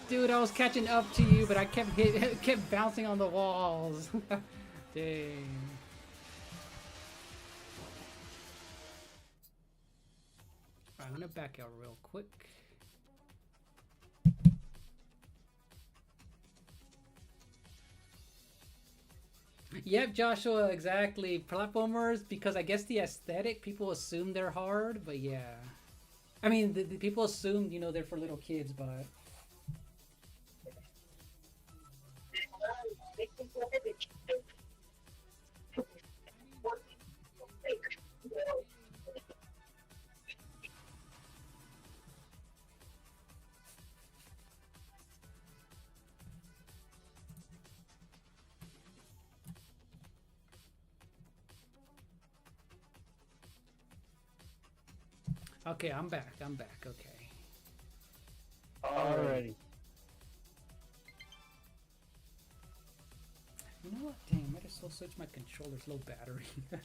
dude, I was catching up to you, but I kept bouncing on the walls. Dang. Alright, I'm gonna back out real quick. Yep, Joshua, exactly. Platformers, because I guess the aesthetic, people assume they're hard, but yeah. I mean, the people assume, you know, they're for little kids, but... Okay, I'm back, okay. Alrighty. You know what? Dang, might as well switch my controller's low battery. Okay.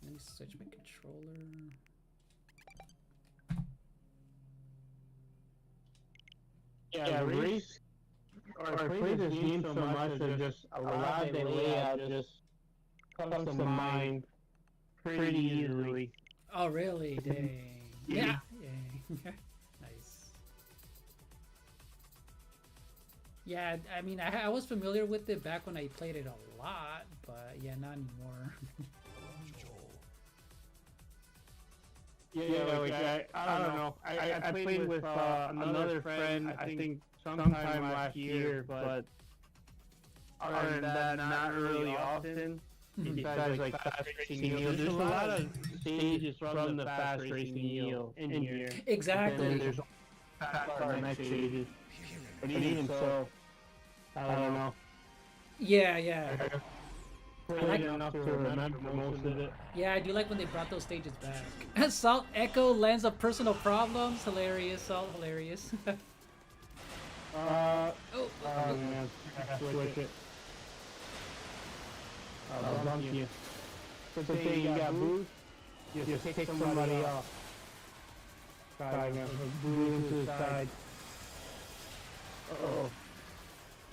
Let me switch my controller. Yeah, race or play this game so much that just a lot of the layout just comes to mind pretty easily. Oh, really? Dang. Yeah. Nice. Yeah, I mean, I was familiar with it back when I played it a lot, but yeah, not anymore. Yeah, like I don't know. I played with another friend, I think sometime last year, but other than that, not really often. Besides like Fast Racing Neo, there's a lot of stages from the Fast Racing Neo in here. Exactly. And there's Fast RMX stages, but even so, I don't know. Yeah, yeah. I like enough to remember most of it. Yeah, I do like when they brought those stages back. Salt Echo lands of personal problems. Hilarious, Salt, hilarious. Oh man, I switch it. I'll bump you. Good thing you got boost. Just take somebody off. Side now. Boot into the side. Uh-oh.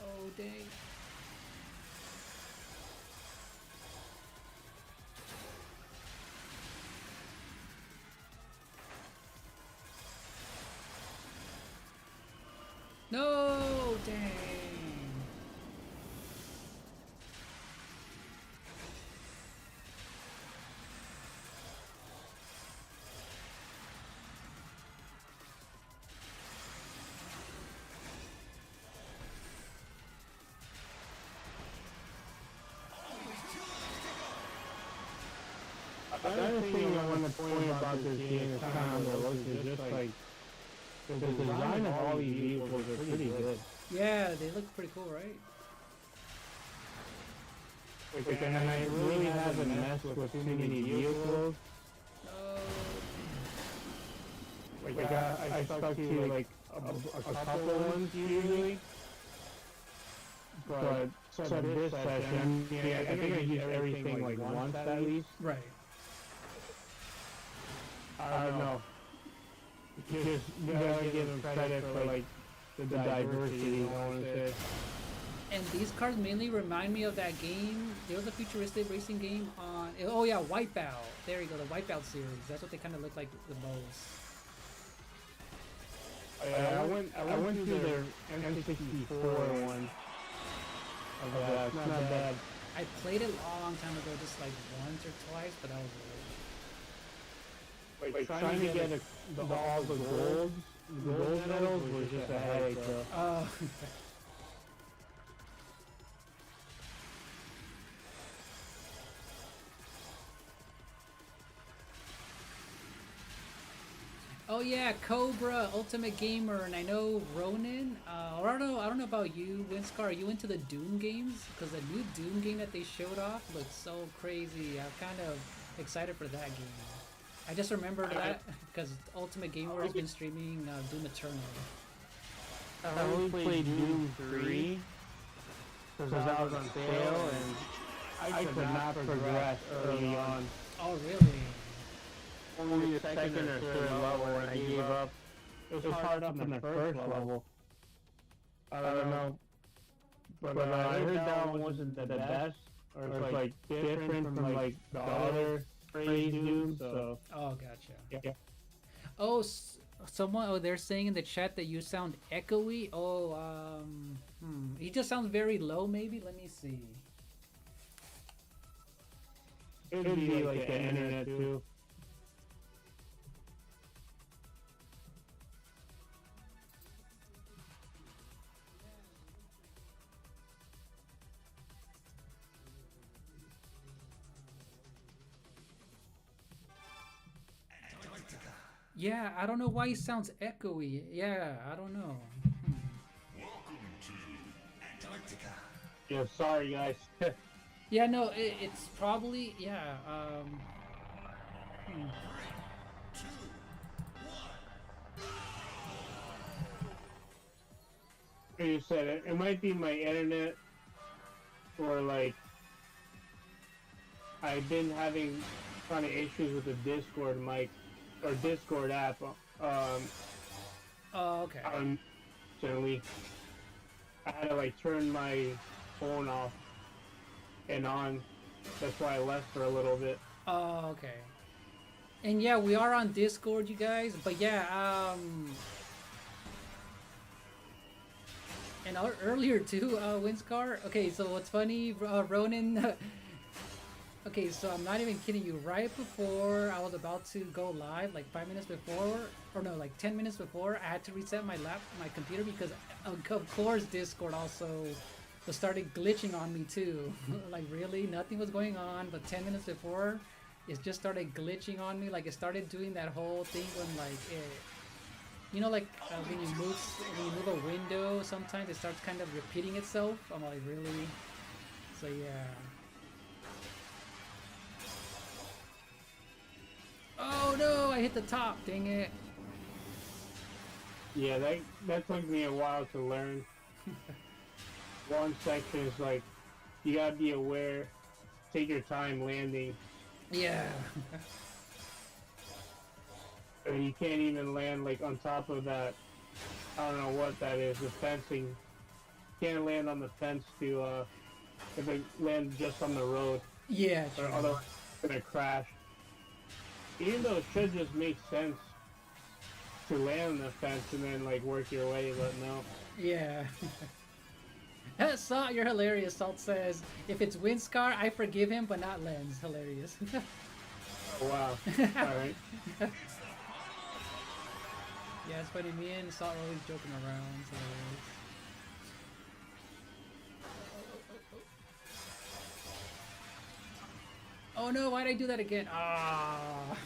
Oh, dang. No, dang. Another thing I want to point about this game is kind of the look. It's just like the design of all these vehicles are pretty good. Yeah, they look pretty cool, right? Like, and I really haven't messed with too many vehicles. Like I stuck to like a couple ones usually. But except this session, yeah, I think I used everything like once at least. Right. I don't know. Just gotta give them credit for like the diversity, I want to say. And these cars mainly remind me of that game. There was a futuristic racing game on. Oh yeah, Wipeout. There you go, the Wipeout series. That's what they kind of look like the most. I went through their N64 one. It's not bad. I played it a long time ago, just like once or twice, but that was Like trying to get all the gold medals was just a headache, though. Oh. Oh yeah, Cobra, Ultimate Gamer, and I know Ronin. I don't know about you, Winscar. Are you into the Doom games? Because the new Doom game that they showed off looks so crazy. I'm kind of excited for that game. I just remembered that because Ultimate Gamer has been streaming Doom Eternal. I only played Doom 3 because that was on sale, and I could not progress early on. Oh really? Only the second or third level, and I gave up. It was hard up in the first level. I don't know. But I heard that one wasn't the best, or it's like different from like the other praise Doom, so. Oh, gotcha. Yeah. Oh, they're saying in the chat that you sound echoey. Oh, he just sounds very low, maybe? Let me see. It would be like the internet, too. Yeah, I don't know why he sounds echoey. Yeah, I don't know. Welcome to Antarctica. Yeah, sorry guys. Yeah, no, it's probably, yeah, Like you said, it might be my internet, or like, I've been having kind of issues with the Discord mic, or Discord app, oh, okay. Certainly, I had to like turn my phone off and on. That's why I left for a little bit. Oh, okay. And yeah, we are on Discord, you guys. But yeah, and earlier too, Winscar. Okay, so what's funny, Ronin. Okay, so I'm not even kidding you. Right before I was about to go live, like 5 minutes before, or no, like 10 minutes before, I had to reset my computer because of course Discord also started glitching on me too. Like really, nothing was going on, but 10 minutes before, it just started glitching on me. Like it started doing that whole thing when like it, you know, like when you move a window, sometimes it starts kind of repeating itself. I'm like really, so yeah. Oh no, I hit the top, dang it. Yeah, that took me a while to learn. One section is like, you gotta be aware, take your time landing. Yeah. And you can't even land like on top of that, I don't know what that is, the fencing. You can't land on the fence to, if it lands just on the road. Yeah, Or true. otherwise it's gonna crash. Even though it should just make sense to land on the fence and then like work your way, but no. Yeah. Salt, you're hilarious. Salt says, if it's Windscar, I forgive him, but not Lens. Hilarious. Oh, wow. Alright. Yeah, it's funny. Me and Salt are always joking around. It's hilarious. Oh no, why'd I do that again? Ah.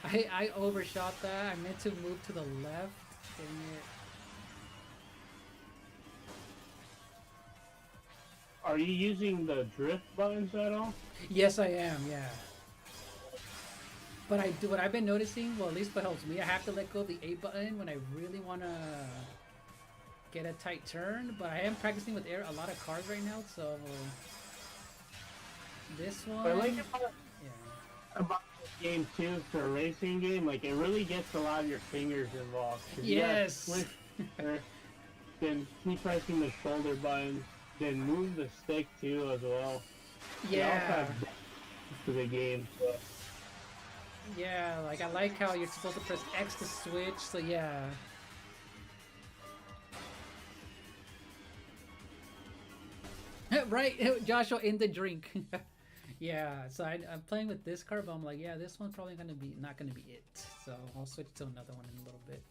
I overshot that. I meant to move to the left. Dang it. Are you using the drift buttons at all? Yes, I am, yeah. But what I've been noticing, well, at least what helps me, I have to let go of the A button when I really want to get a tight turn. But I am practicing with a lot of cars right now, so this one. I like yeah. about this game too, it's a racing game, like it really gets a lot of your fingers involved. Yes. You switch, then keep pressing the shoulder buttons, then move the stick too as well. Yeah. To the game. So. Yeah, like I like how you're supposed to press X to switch, so yeah. Right, Joshua in the drink. Yeah, so I'm playing with this card, but I'm like, yeah, this one's probably not gonna be it. So I'll switch to another one in a little bit.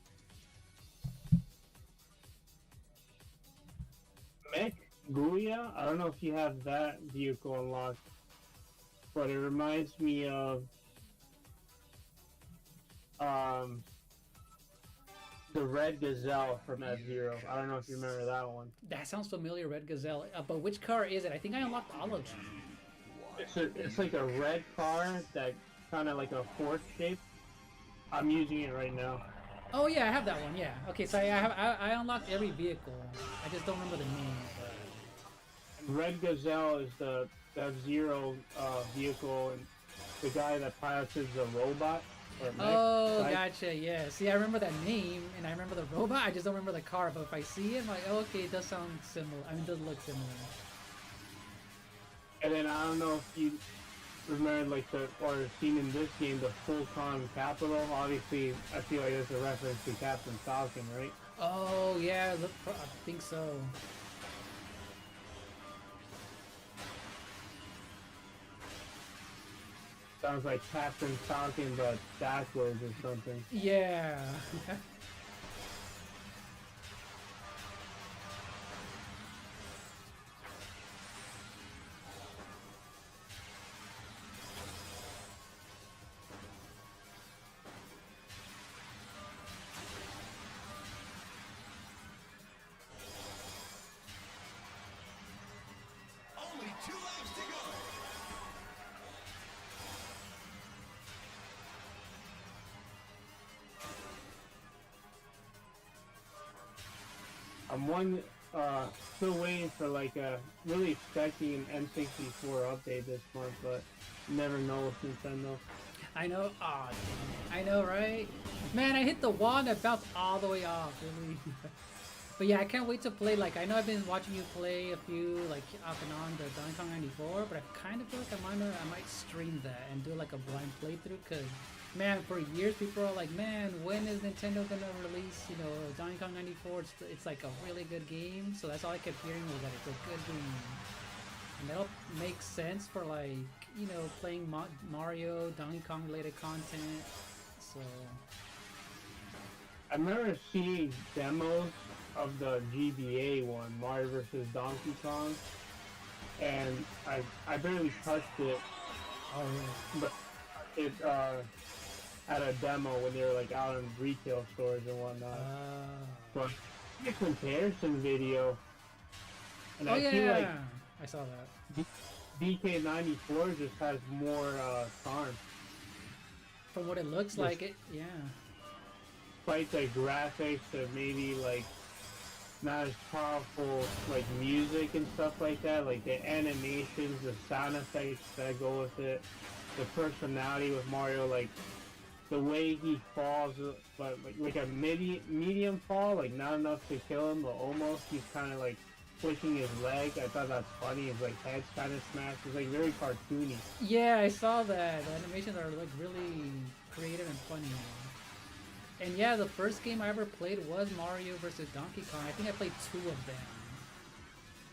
Mech Guya, I don't know if you have that vehicle unlocked, but it reminds me of the Red Gazelle from F-Zero. I don't know if you remember that one. That sounds familiar, Red Gazelle. But which car is it? I think I unlocked all of them. It's like a red car that kind of like a fork shape. I'm using it right now. Oh yeah, I have that one. Yeah. Okay, so I unlocked every vehicle. I just don't remember the name. But... Red Gazelle is the F-Zero vehicle, and the guy that pilots is a robot. Oh, gotcha. Yeah. See, I remember that name, and I remember the robot. I just don't remember the car. But if I see it, I'm like, oh, okay, it does sound similar. I mean, it does look similar. And then I don't know if you remember, like, or seen in this game, the Full-Con Capital. Obviously, I feel like it's a reference to Captain Falcon, right? Oh, yeah, I think so. Sounds like Captain Falcon, but backwards or something. Yeah. Only 2 laps to go. I'm still waiting for like really expecting an N64 update this month, but never know with Nintendo. I know. Aw, dang it. I know, right? Man, I hit the wall and it bounced all the way off, really. But yeah, I can't wait to play. Like, I know I've been watching you play a few, like, off and on the Donkey Kong 94, but I kind of feel like I might stream that and do like a blind playthrough, because man, for years people are like, man, when is Nintendo gonna release, you know, Donkey Kong 94? It's like a really good game. So that's all I kept hearing was that it's a good game. And that'll make sense for like, you know, playing Mario, Donkey Kong related content. So I remember seeing demos of the GBA one, Mario vs. Donkey Kong, and I barely touched it, oh yeah. but it at a demo when they were like out in retail stores and whatnot. But a comparison video, and Oh I yeah, feel like I saw that. DK94 just has more charm. From what it looks like, it yeah. Despite the graphics of maybe like not as powerful like music and stuff like that, like the animations, the sound effects that go with it, the personality with Mario, like the way he falls, but like a medium fall, like not enough to kill him, but almost. He's kind of like pushing his leg. I thought that's funny. His like head's kind of smashed. It's like very cartoony. Yeah, I saw that. The animations are like really creative and funny. And yeah, the first game I ever played was Mario vs. Donkey Kong. I think I played 2 of them.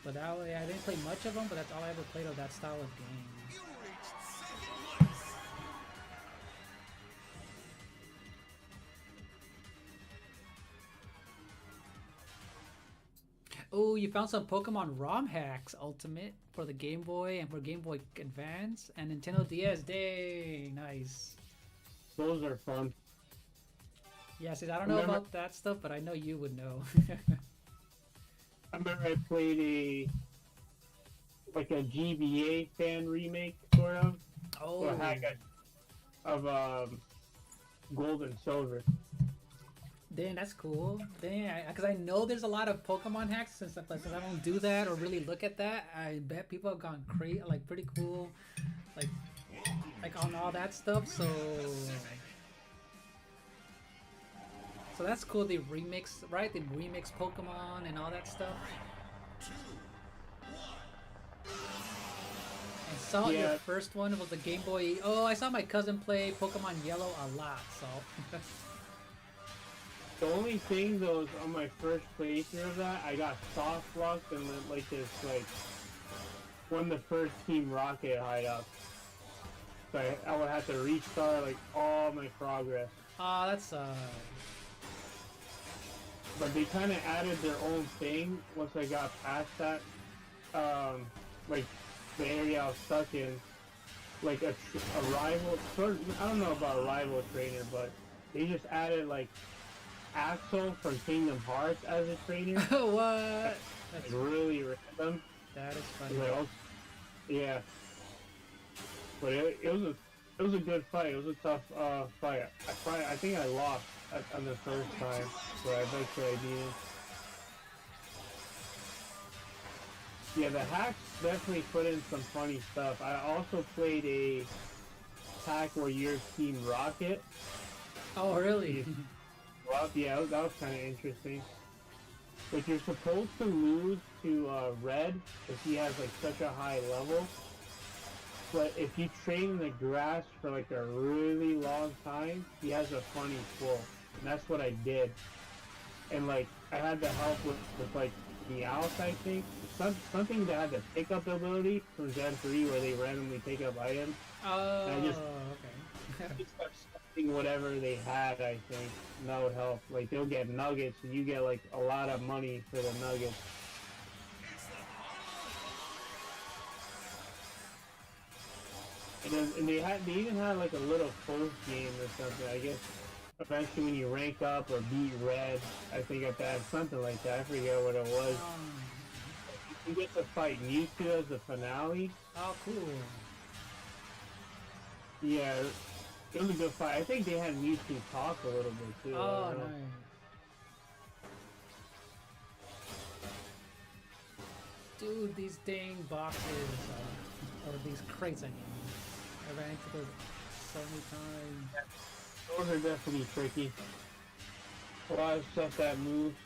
But that way, I didn't play much of them, but that's all I ever played of that style of game. You reached second place. Oh, you found some Pokemon ROM hacks, Ultimate, for the Game Boy and for Game Boy Advance and Nintendo DS. Dang, nice. Those are fun. Yeah, see, I don't know about that stuff, but I know you would know. I remember I played a GBA fan remake sort of. Oh, Or hack of Gold and Silver. dang, that's cool. Dang, because I know there's a lot of Pokemon hacks since I don't do that or really look at that. I bet people have gone crazy, like pretty cool, like on all that stuff. So that's cool. They remix, right? They remix Pokemon and all that stuff. And saw your first one was the Game Boy. Oh, I saw my cousin play Pokemon Yellow a lot. So. The only thing though is on my first playthrough of that, I got soft locked and then like this won the first Team Rocket hideout. So I would have to restart like all my progress. Ah, that's But they kind of added their own thing once I got past that. Like the area I was stuck in, like a rival. I don't know about a rival trainer, but they just added like Axel from Kingdom Hearts as a trainer. what? That's really random. That is funny. Like, oh, yeah, but it was a good fight. It was a tough fight. I think I lost on the first time, but eventually I beat him. Yeah, the hacks definitely put in some funny stuff. I also played a hack where you're Team Rocket. Oh, really? Well, yeah, that was kind of interesting. But you're supposed to lose to Red if he has like such a high level. But if you train in the grass for like a really long time, he has a funny pull. And that's what I did. And like, I had to help with like Meowth, I think. Something that had the pickup ability from Gen 3 where they randomly pick up items. Oh, and I just okay. just start stuffing whatever they had, I think. And that would help. Like, they'll get nuggets and you get like a lot of money for the nuggets. And they even had like a little post game or something. I guess eventually when you rank up or beat Red, I think I had something like that. I forget what it was. You get to fight Mewtwo as the finale. Oh, cool. Yeah, it was a good fight. I think they had Mewtwo talk a little bit too. Oh, nice. Dude, these dang boxes, or these crates, I mean. I ran into those so many times. Those are definitely tricky. A lot of stuff that moves.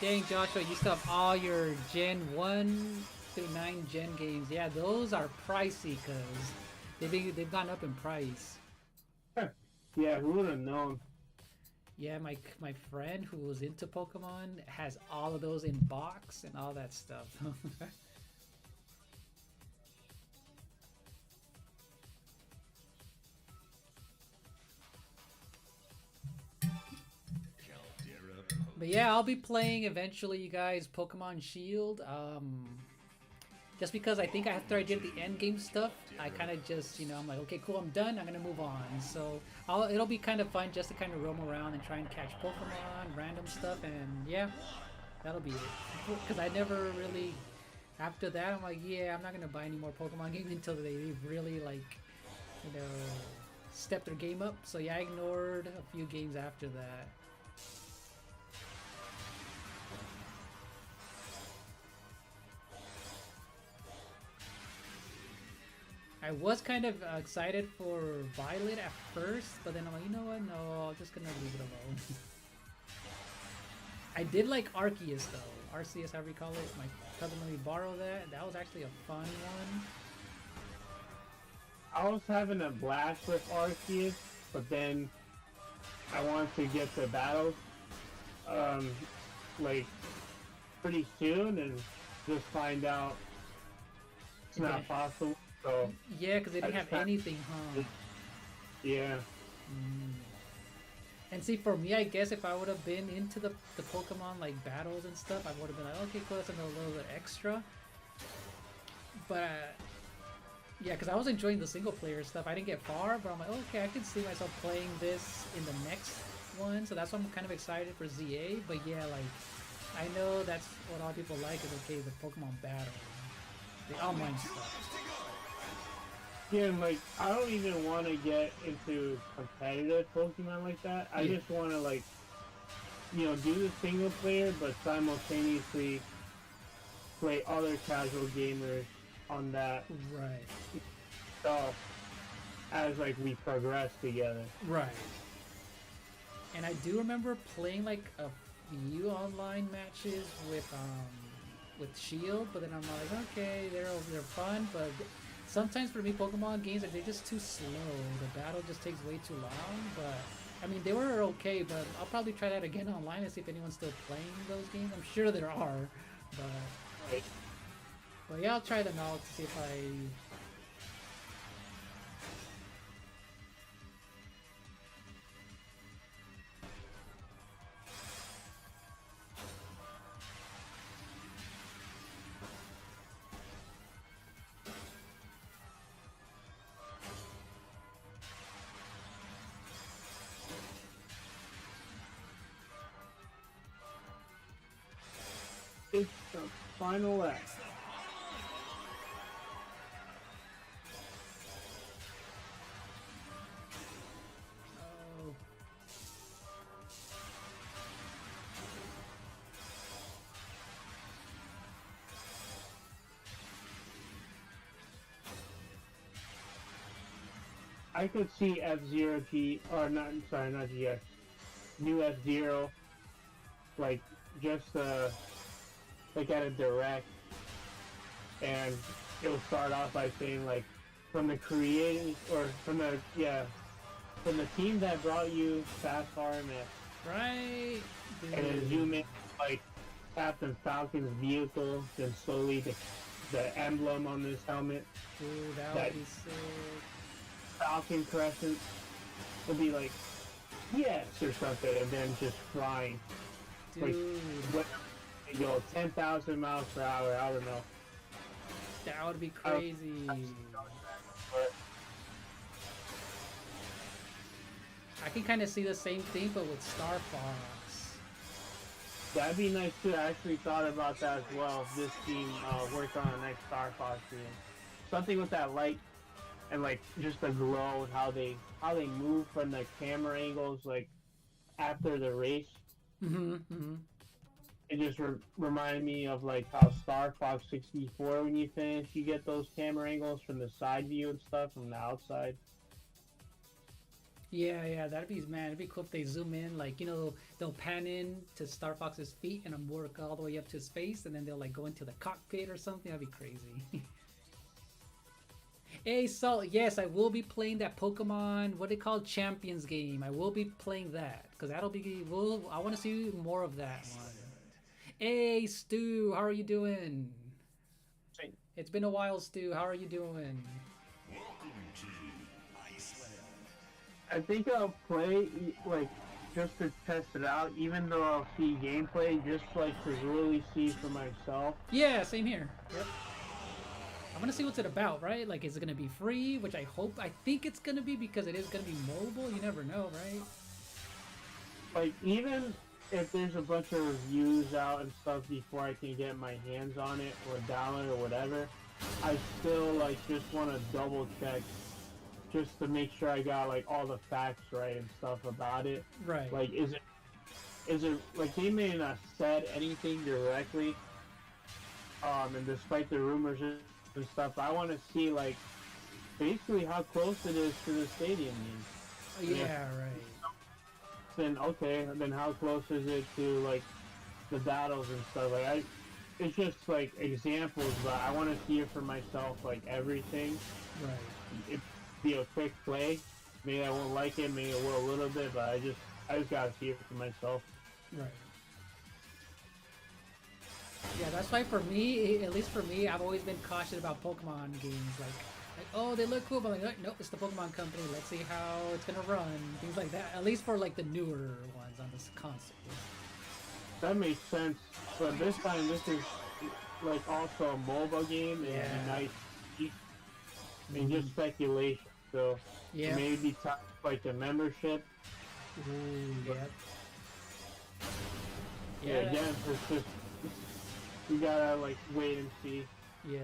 Dang, Joshua, you still have all your Gen 1 through 9 Gen games. Yeah, those are pricey because they've gone up in price. Yeah, who would have known? Yeah, my friend who was into Pokemon has all of those in box and all that stuff. But yeah, I'll be playing eventually, you guys, Pokemon Shield. Just because I think after I did the end game stuff, I kind of just, I'm like, okay, cool, I'm done. I'm gonna move on. So it'll be kind of fun just to kind of roam around and try and catch Pokemon, random stuff, and yeah, that'll be it. Because I never really, after that, I'm like, yeah, I'm not gonna buy any more Pokemon games until they really like, step their game up. So yeah, I ignored a few games after that. I was kind of excited for Violet at first, but then I'm like, you know what? No, I'm just gonna leave it alone. I did like Arceus though. Arceus, however you call it. My cousin let me borrow that. That was actually a fun one. I was having a blast with Arceus, but then I wanted to get to battles, like pretty soon, and just find out it's not possible. So yeah, because they didn't have anything, huh? Yeah. And see, for me, I guess if I would have been into the Pokemon like battles and stuff, I would have been like, okay, cool, that's a little bit extra. But yeah, because I was enjoying the single player stuff. I didn't get far, but I'm like, okay, I can see myself playing this in the next one. So that's why I'm kind of excited for ZA. But yeah, like I know that's what a lot of people like is okay, the Pokemon battle, the online stuff. Yeah, like I don't even want to get into competitive Pokemon like that. I just want to like, do the single player, but simultaneously play other casual gamers on that stuff as like we progress together. Right. And I do remember playing like a few online matches with Shield, but then I'm like, okay, they're fun, but sometimes for me, Pokemon games, like, they're just too slow. The battle just takes way too long. But I mean, they were okay. But I'll probably try that again online and see if anyone's still playing those games. I'm sure there are, but yeah, I'll try them out to see if I. It's the final act. Oh. I could see F-Zero G, or not, sorry, not GX, new F-Zero, like, just, like at a direct, and it'll start off by saying, like, from the creators, or from the team that brought you Fast RMX. Right. Dude. And then zoom in, like, Captain Falcon's vehicle, then slowly the emblem on this helmet. Dude, that would be sick. Falcon Crescent will be like, yes, or something, and then just flying. Dude. Like, you go 10,000 miles per hour, I don't know. That would be crazy. I can kind of see the same thing, but with Star Fox. That'd be nice too. I actually thought about that as well. If this team worked on the next Star Fox game. Something with that light and like just the glow and how they move from the camera angles, like after the race. It just reminded me of like how Star Fox 64, when you finish, you get those camera angles from the side view and stuff from the outside. Yeah, that'd be, man, it'd be cool if they zoom in, like, they'll pan in to Star Fox's feet and then work all the way up to his face, and then they'll like go into the cockpit or something. That'd be crazy. Hey, Salt, yes, I will be playing that Pokemon, what they call Champions game. I will be playing that, because that'll be, I want to see more of that one. Hey, Stu, how are you doing? It's been a while, Stu. How are you doing? I think I'll play like just to test it out, even though I'll see gameplay, just like to really see for myself. Yeah, same here. Yep. I want to see what's it about, right? Like, is it going to be free? Which I think it's going to be because it is going to be mobile. You never know, right? Like, even if there's a bunch of reviews out and stuff before I can get my hands on it or download or whatever, I still like just want to double check just to make sure I got like all the facts right and stuff about it. Right. Like, is it like they may not said anything directly, and despite the rumors and stuff, I want to see like basically how close it is to the stadium game. Yeah, right. Then okay, then how close is it to like the battles and stuff? Like it's just like examples, but I want to see it for myself, like everything. Right. It'd be a quick play. Maybe I won't like it, maybe I will a little bit, but I just gotta see it for myself. Right. Yeah, that's why for me, at least for me, I've always been cautious about Pokemon games. Like oh, they look cool, but like, nope, it's the Pokemon company. Let's see how it's gonna run. Things like that. At least for like the newer ones on this console. That makes sense. But this time, this is like also a mobile game and a nice, and just speculation. So maybe like the membership. Ooh, yep. Yeah. Again, it's just you gotta like wait and see. Yeah.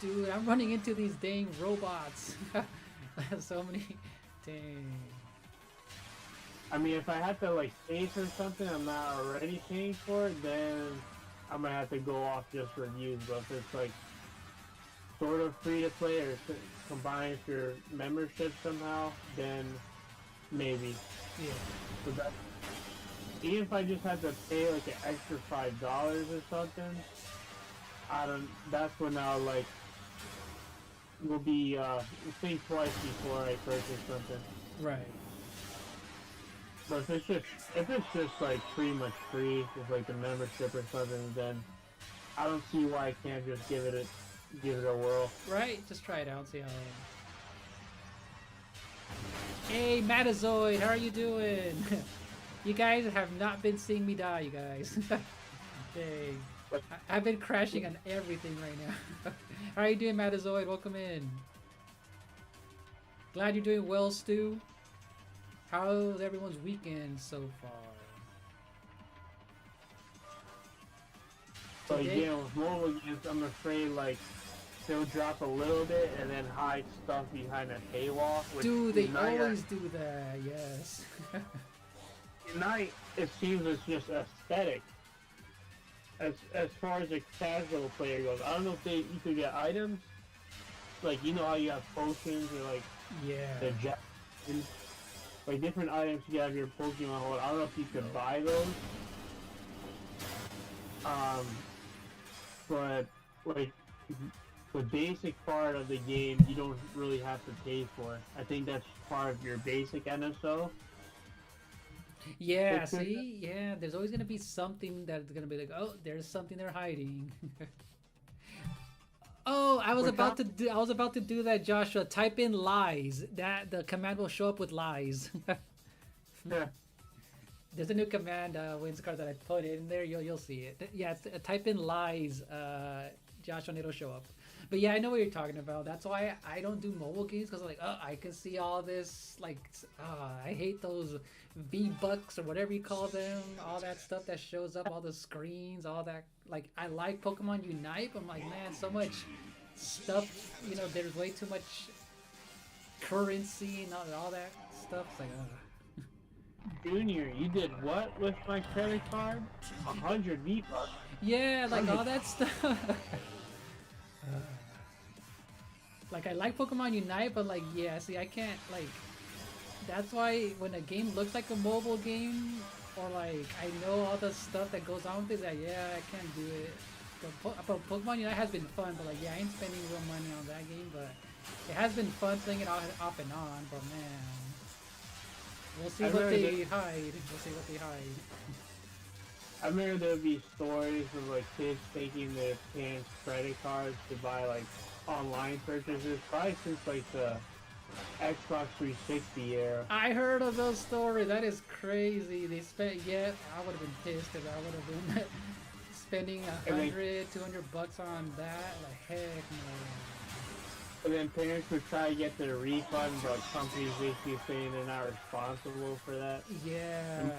Dude, I'm running into these dang robots. So many. Dang. I mean, if I have to like pay for something I'm not already paying for, then I might have to go off just reviews. But if it's like sort of free to play or combined with your membership somehow, then maybe. Yeah. So that, even if I just had to pay like an extra $5 or something, that's when I'll like will be think twice before I purchase something. Right. But if it's just like pretty much free with like the membership or something, then I don't see why I can't just give it a whirl. Right, just try it out, see how. Hey, Matazoid, how are you doing? You guys have not been seeing me die, you guys. Dang. I've been crashing on everything right now. How are you doing, Matazoid? Welcome in. Glad you're doing well, Stu. How's everyone's weekend so far? So again, with mobile games, I'm afraid like they'll drop a little bit and then hide stuff behind a paywall. Dude, they always do that. Yes. Tonight, it seems it's just aesthetic. As far as a casual player goes, I don't know if you could get items, like you know how you have potions or like the jackets, like different items you have your Pokemon hold. I don't know if you could buy those. But like the basic part of the game, you don't really have to pay for. I think that's part of your basic NSO. Yeah, see? Yeah, there's always gonna be something that's gonna be like, oh, there's something they're hiding. Oh, I was about to do that, Joshua. Type in lies. That the command will show up with lies. Yeah. There's a new command, Winscar, that I put in there. You'll see it. Yeah, type in lies, Joshua, and it'll show up. But yeah, I know what you're talking about. That's why I don't do mobile games, because I'm like, oh, I can see all this, like, I hate those V-Bucks or whatever you call them, all that stuff that shows up, all the screens, all that. Like, I like Pokemon Unite, but I'm like, man, so much stuff, you know, there's way too much currency and all that stuff. It's like, Junior, you did what with my credit card? 100 V-Bucks. Yeah, like all that stuff. Like, I like Pokemon Unite, but like, yeah, see, I can't, like, that's why when a game looks like a mobile game, or like, I know all the stuff that goes on with it, like, yeah, I can't do it. But Pokemon Unite has been fun, but like, yeah, I ain't spending real money on that game, but it has been fun playing it off and on, but man. We'll see what they hide. We'll see what they hide. I remember there'd be stories of like kids taking their parents' credit cards to buy like online purchases, probably since like the Xbox 360 era. I heard of those stories. That is crazy. They spent, yeah, I would have been pissed if I would have been spending $100-200 on that. Like, heck no. And then parents would try to get their refund, but companies basically saying they're not responsible for that. Yeah.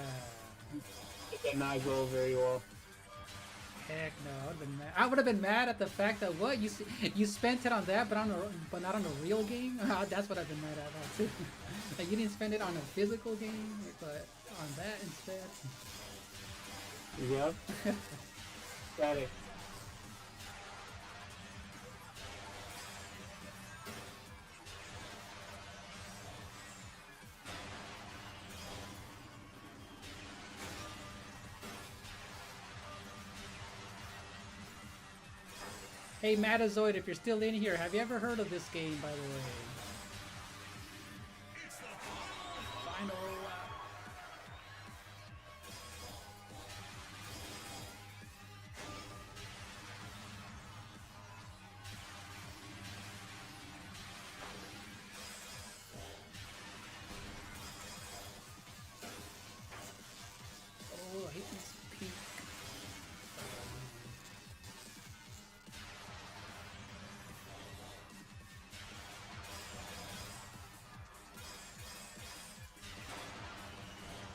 It did not go very well. Heck no, I would have been mad. I would have been mad at the fact that what you spent it on that, but not on a real game. That's what I've been mad at too. Like you didn't spend it on a physical game, but on that instead. Yep. Got it. Hey Matazoid, if you're still in here, have you ever heard of this game, by the way? It's the Final Oh, I hate this peak.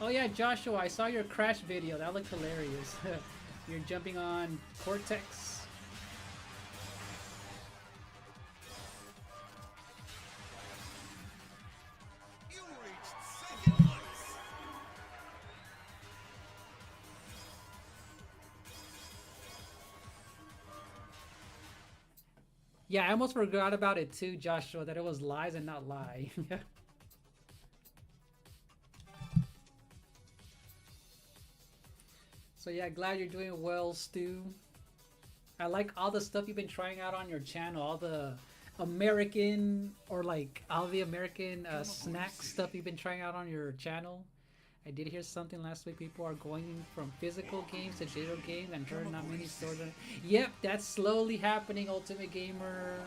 Oh yeah, Joshua, I saw your crash video. That looked hilarious. You're jumping on Cortex. You reached second place. Yeah, I almost forgot about it too, Joshua, that it was lies and not lie. So yeah, glad you're doing well, Stu. I like all the stuff you've been trying out on your channel, all the American snack stuff you've been trying out on your channel. I did hear something last week. People are going from physical games to digital games, and sure not many stores are. Yep, that's slowly happening, Ultimate Gamer.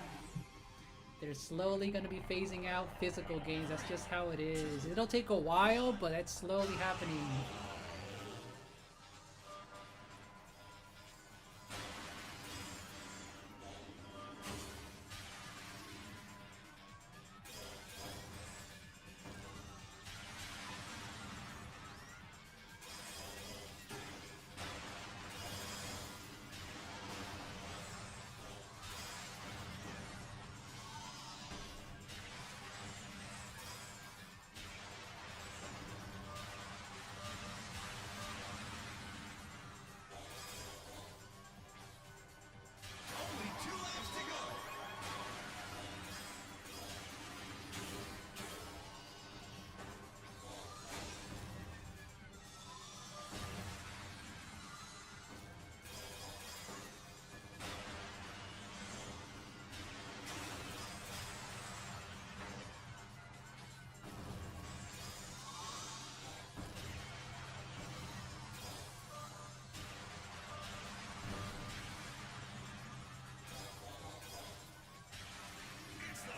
They're slowly going to be phasing out physical games. That's just how it is. It'll take a while, but it's slowly happening. Only 2 laps to go. It's the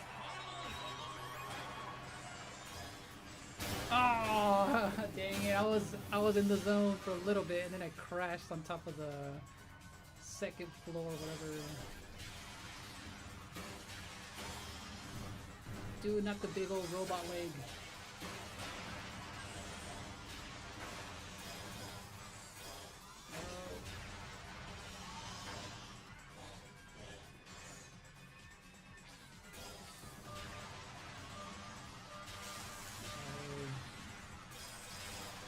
Oh, dang it! I was in the zone for a little bit, and then I crashed on top of the second floor, whatever. Dude, not the big old robot leg.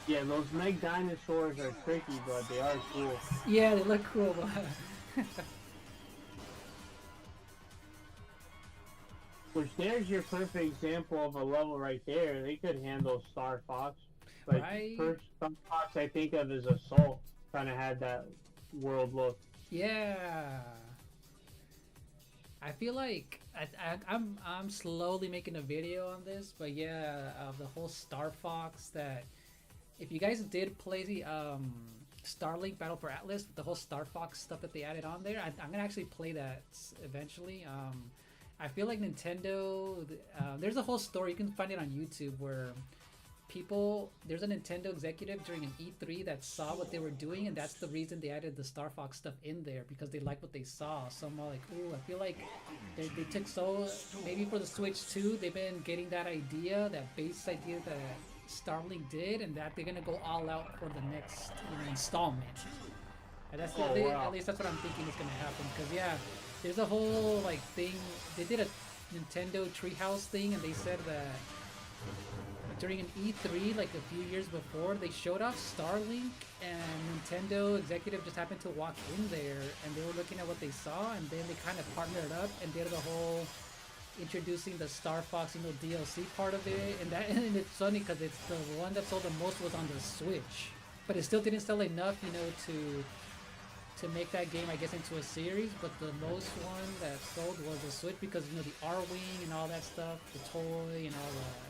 Yeah, those Meg dinosaurs are tricky, but they are cool. Yeah, they look cool, but Which there's your perfect example of a level right there. They could handle Star Fox. Like Right. first Star Fox I think of is Assault. Kind of had that world look. Yeah. I feel like I'm slowly making a video on this, but yeah, the whole Star Fox that if you guys did play the Starlink Battle for Atlas, the whole Star Fox stuff that they added on there, I'm gonna actually play that eventually. I feel like Nintendo. There's a whole story, you can find it on YouTube, where there's a Nintendo executive during an E3 that saw what they were doing, and that's the reason they added the Star Fox stuff in there, because they liked what they saw. So I'm all like, ooh, I feel like they took maybe for the Switch 2, they've been getting that idea, that base idea that Starlink did, and that they're gonna go all out for the next installment. And that's wow. at least that's what I'm thinking is gonna happen. Because yeah, there's a whole like thing. They did a Nintendo Treehouse thing, and they said that during an E3 like a few years before, they showed off Starlink, and Nintendo executive just happened to walk in there, and they were looking at what they saw, and then they kind of partnered up and did the whole introducing the Star Fox, DLC part of it, and it's funny because it's the one that sold the most was on the Switch, but it still didn't sell enough, to make that game, I guess, into a series. But the most one that sold was the Switch, because the R-Wing and all that stuff, the toy and all that.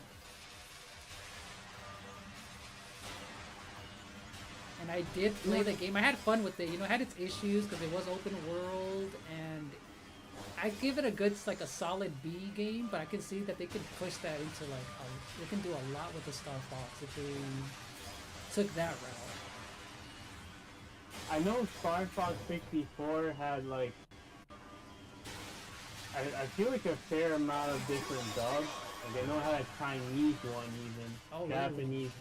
And I did play the game. I had fun with it. It had its issues because it was open world, and I give it a good, like a solid B game. But I can see that they could push that into they can do a lot with the Star Fox if they took that route. I know Star Fox 64 had like I feel like a fair amount of different dubs. Like I know it had a Chinese one even, Oh, Japanese. really?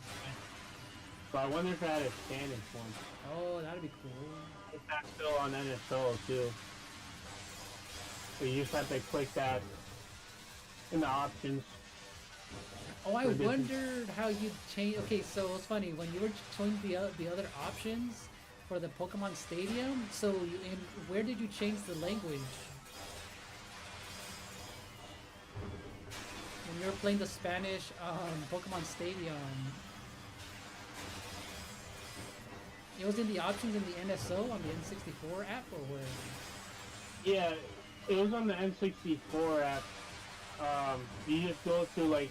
So I wonder if it had a Spanish one. Oh, that'd be cool. If that's still on NSO too. So you just have to click that in the options. Oh, I wondered how you change. Okay, so it was funny when you were changing the other options for the Pokemon Stadium. So where did you change the language? When you were playing the Spanish Pokemon Stadium, it was in the options in the NSO on the N64 app, or where? Yeah, it was on the N64 app. You just go to like,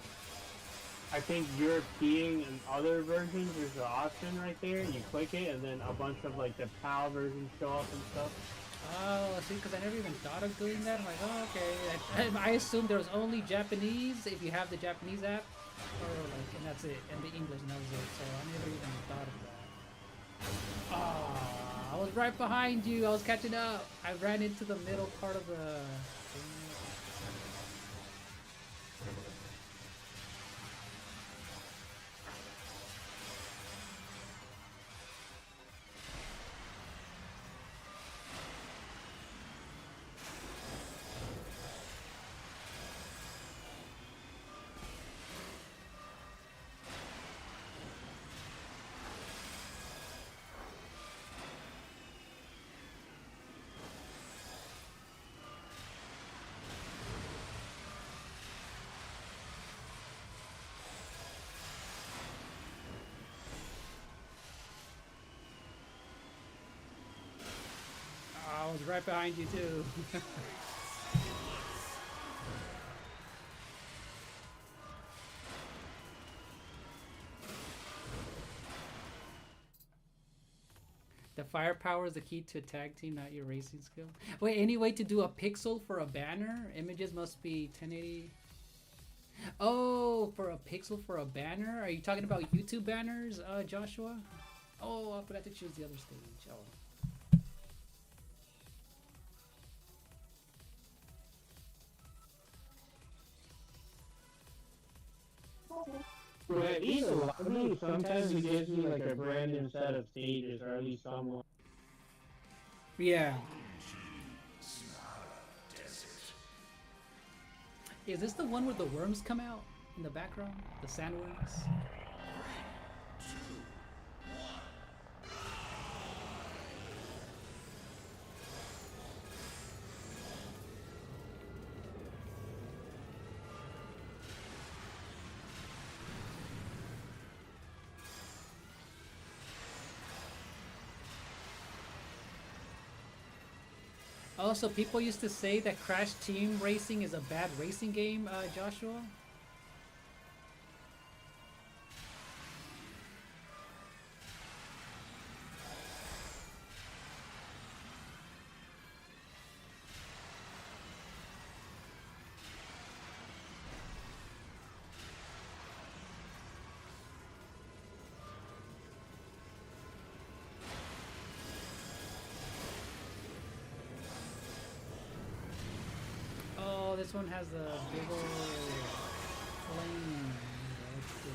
I think European and other versions. There's an option right there. You click it, and then a bunch of like the PAL versions show up and stuff. Oh, see, because I never even thought of doing that. I'm like, oh, okay. I assumed there was only Japanese if you have the Japanese app, or like, and that's it, and the English, and that was it. So I never even thought of that. Oh, I was right behind you. I was catching up. I ran into the middle part of the. I was right behind you too. The firepower is the key to a tag team, not your racing skill. Wait, any way to do a pixel for a banner? Images must be 1080. Oh, for a pixel for a banner? Are you talking about YouTube banners, Joshua? Oh, I forgot to choose the other stage. Oh. But either way, sometimes it gives me like a brand new set of stages, or at least someone. Yeah. Is this the one where the worms come out in the background? The sandworms? Also, people used to say that Crash Team Racing is a bad racing game, Joshua. Oh, this one has a big old flame. Let's see.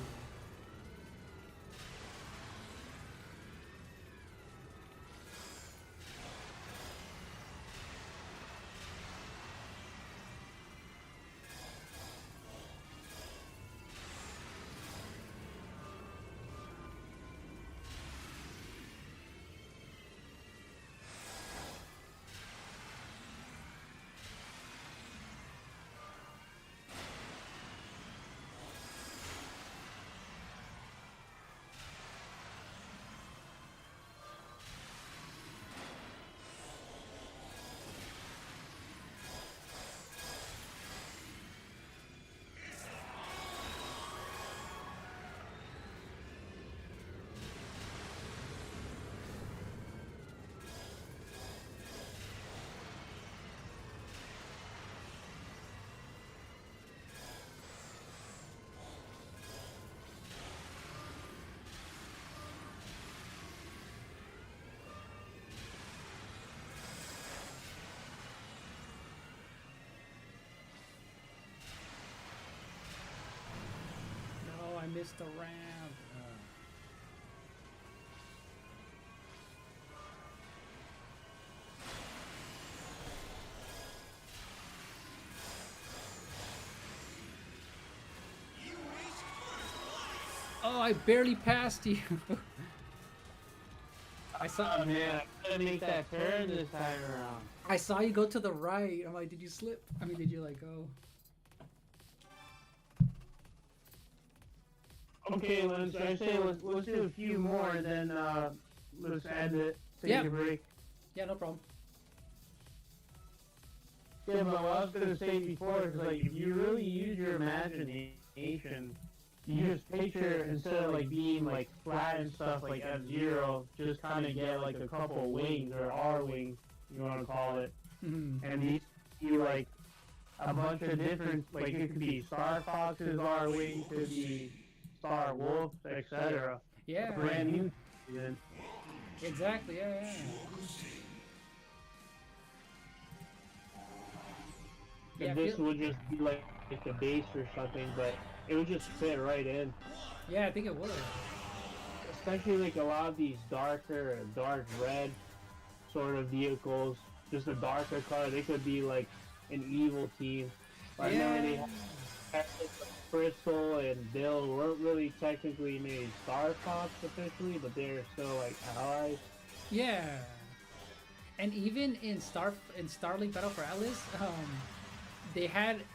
No, I missed the ramp. You reached first place. Oh, I barely passed you. I saw. Oh man, I couldn't make that turn this time around. I saw you go to the right. I'm like, did you slip? I mean, did you like go? Okay, I say let's do a few more and then let's end it. Take Yeah. a break. Yeah, no problem. Yeah, but what I was gonna say before is like if you really use your imagination, you just picture instead of like being like flat and stuff like F-Zero, just kind of get like a couple wings or R-wings, you want to call it, Mhm. and these be like a bunch of different, like it could be Star Fox's R-wing, could be Star Wolf, etc. Yeah. Brand new season. Exactly. Yeah, yeah. Yeah, And I this feel- would just be like a base or something, but it would just fit right in. yeah, I think it would. Especially like a lot of these darker, dark red sort of vehicles, just a darker color. They could be like an evil team. I remember they Yeah. had Crystal and Bill weren't really technically made Star Fox officially, but they're still like allies. Yeah. And even in Starlink Battle for Atlas,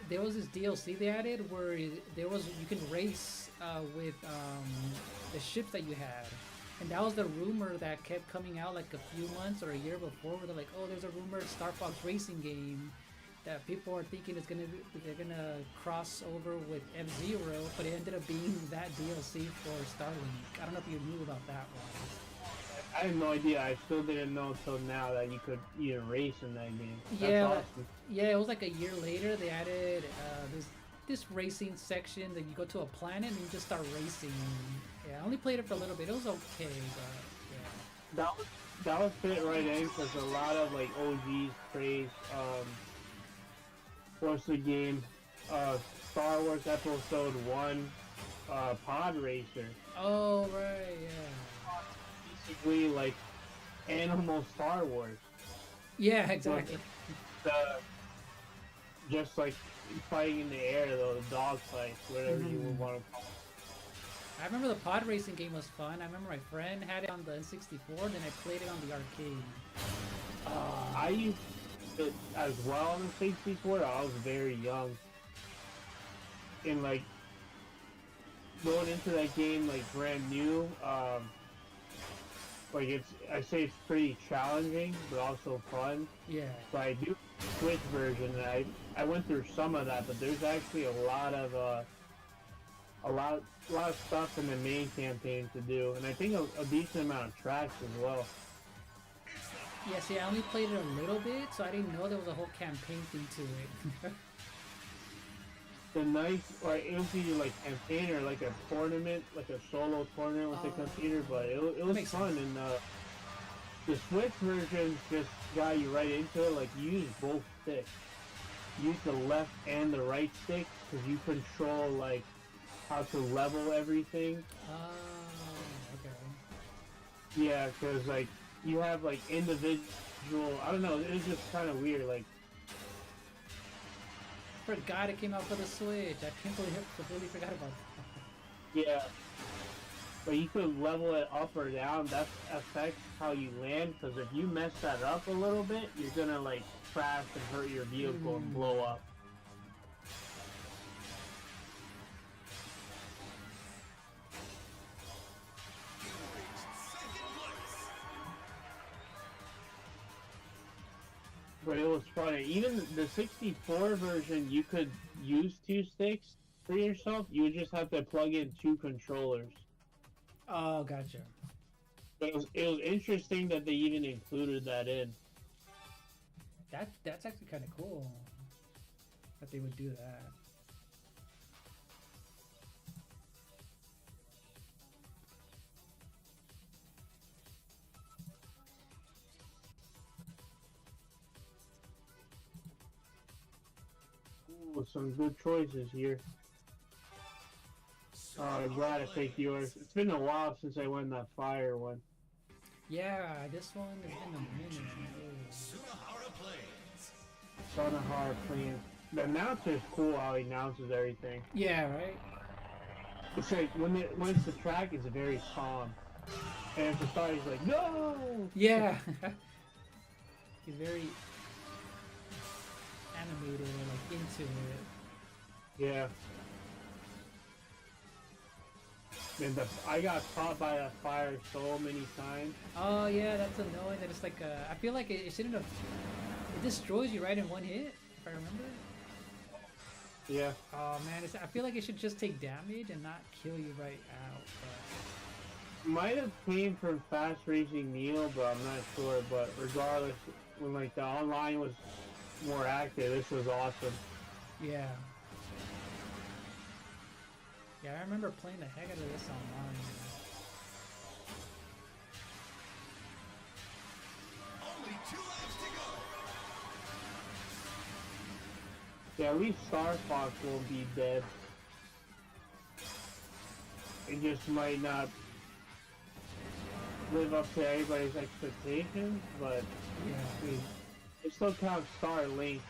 there was this DLC they added where you can race with the ships that you had, and that was the rumor that kept coming out like a few months or a year before, where they're like, oh, there's a rumored Star Fox racing game that people are thinking they're gonna cross over with F-Zero, but it ended up being that DLC for Starlink. I don't know if you knew about that one. I had no idea. I still didn't know until now that you could even race in that game. That's Yeah, awesome. yeah, it was like a year later they added this racing section that you go to a planet and you just start racing. Yeah, I only played it for a little bit. It was okay, but That was fit right in because a lot of like OGs praise what's the game? Star Wars Episode 1 Pod Racer. yeah. Oh right, yeah. Basically like Animal Star Wars. Yeah, exactly. Just like fighting in the air though, the dog fights, whatever you would want to call it. I remember the pod racing game was fun. I remember my friend had it on the N64, then I played it on the arcade. I used it as well on the 64. I was very young. And like going into that game like brand new, like I say it's pretty challenging, but also fun. Yeah. So I do Switch version, and I went through some of that, but there's actually a lot of stuff in the main campaign to do, and I think a decent amount of tracks as well. Yeah, see, I only played it a little bit, so I didn't know there was a whole campaign thing to it. The nice, or it would be like campaign or like a tournament, like a solo tournament with the computer, but it was fun. And the Switch version just got you right into it. Like you use both sticks, use the left and the right stick because you control like how to level everything. Oh, okay. Yeah, because like you have like individual. I don't know. It's just kind of weird. Like. Forgot it came out for the Switch. I completely forgot about that. Yeah. But you could level it up or down. That affects how you land, because if you mess that up a little bit, you're gonna like crash and hurt your vehicle and blow up. But it was funny. Even the 64 version, you could use two sticks for yourself. You would just have to plug in two controllers. Oh, gotcha. But it was interesting that they even included that in. That's actually kind of cool that they would do that. Ooh, some good choices here. Oh, I'm glad I picked yours. It's been a while since I won that fire one. Yeah, this one has been a minute. Sunahara Plains. Sonahara Plains. The announcer's cool how he announces everything. Yeah, right? It's like when it's the track, it's very calm. And at the start, he's like, no! Yeah. He's very animated, like into it. Yeah. And I got caught by that fire so many times. Oh yeah, that's annoying. That it's like I feel like it shouldn't have. It destroys you right in one hit, if I remember. Yeah. Oh man, I feel like it should just take damage and not kill you right out. But... Might have came from Fast Racing Neo, but I'm not sure. But regardless, when like the online was more active, this was awesome. Yeah. Yeah, I remember playing the heck out of this online. Only 2 laps to go. Yeah, at least Star Fox won't be dead. It just might not live up to everybody's expectations, but Yeah. I mean, it still counts Star Link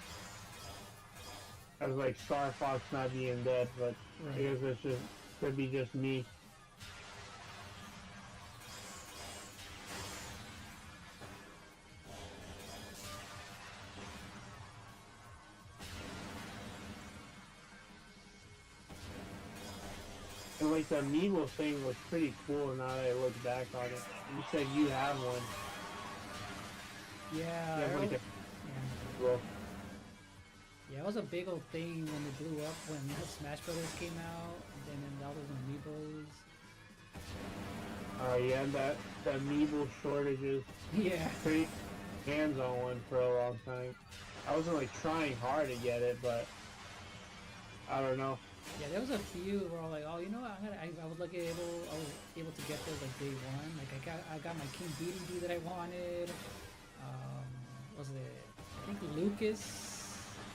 as like Star Fox not being dead, but Right. I guess it's just could be just me. And like the amiibo thing was pretty cool now that I look back on it. You said you have one. Yeah. You have like a yeah. well, Yeah, it was a big old thing when it blew up when Smash Brothers came out, and then all those amiibos. yeah, the amiibo shortages. Yeah. Pretty hands on one for a long time. I wasn't like trying hard to get it, but I don't know. Yeah, there was a few where I was like, oh, you know what? I was able to get those like day one. Like I got my King DDD that I wanted. Was it? I think Lucas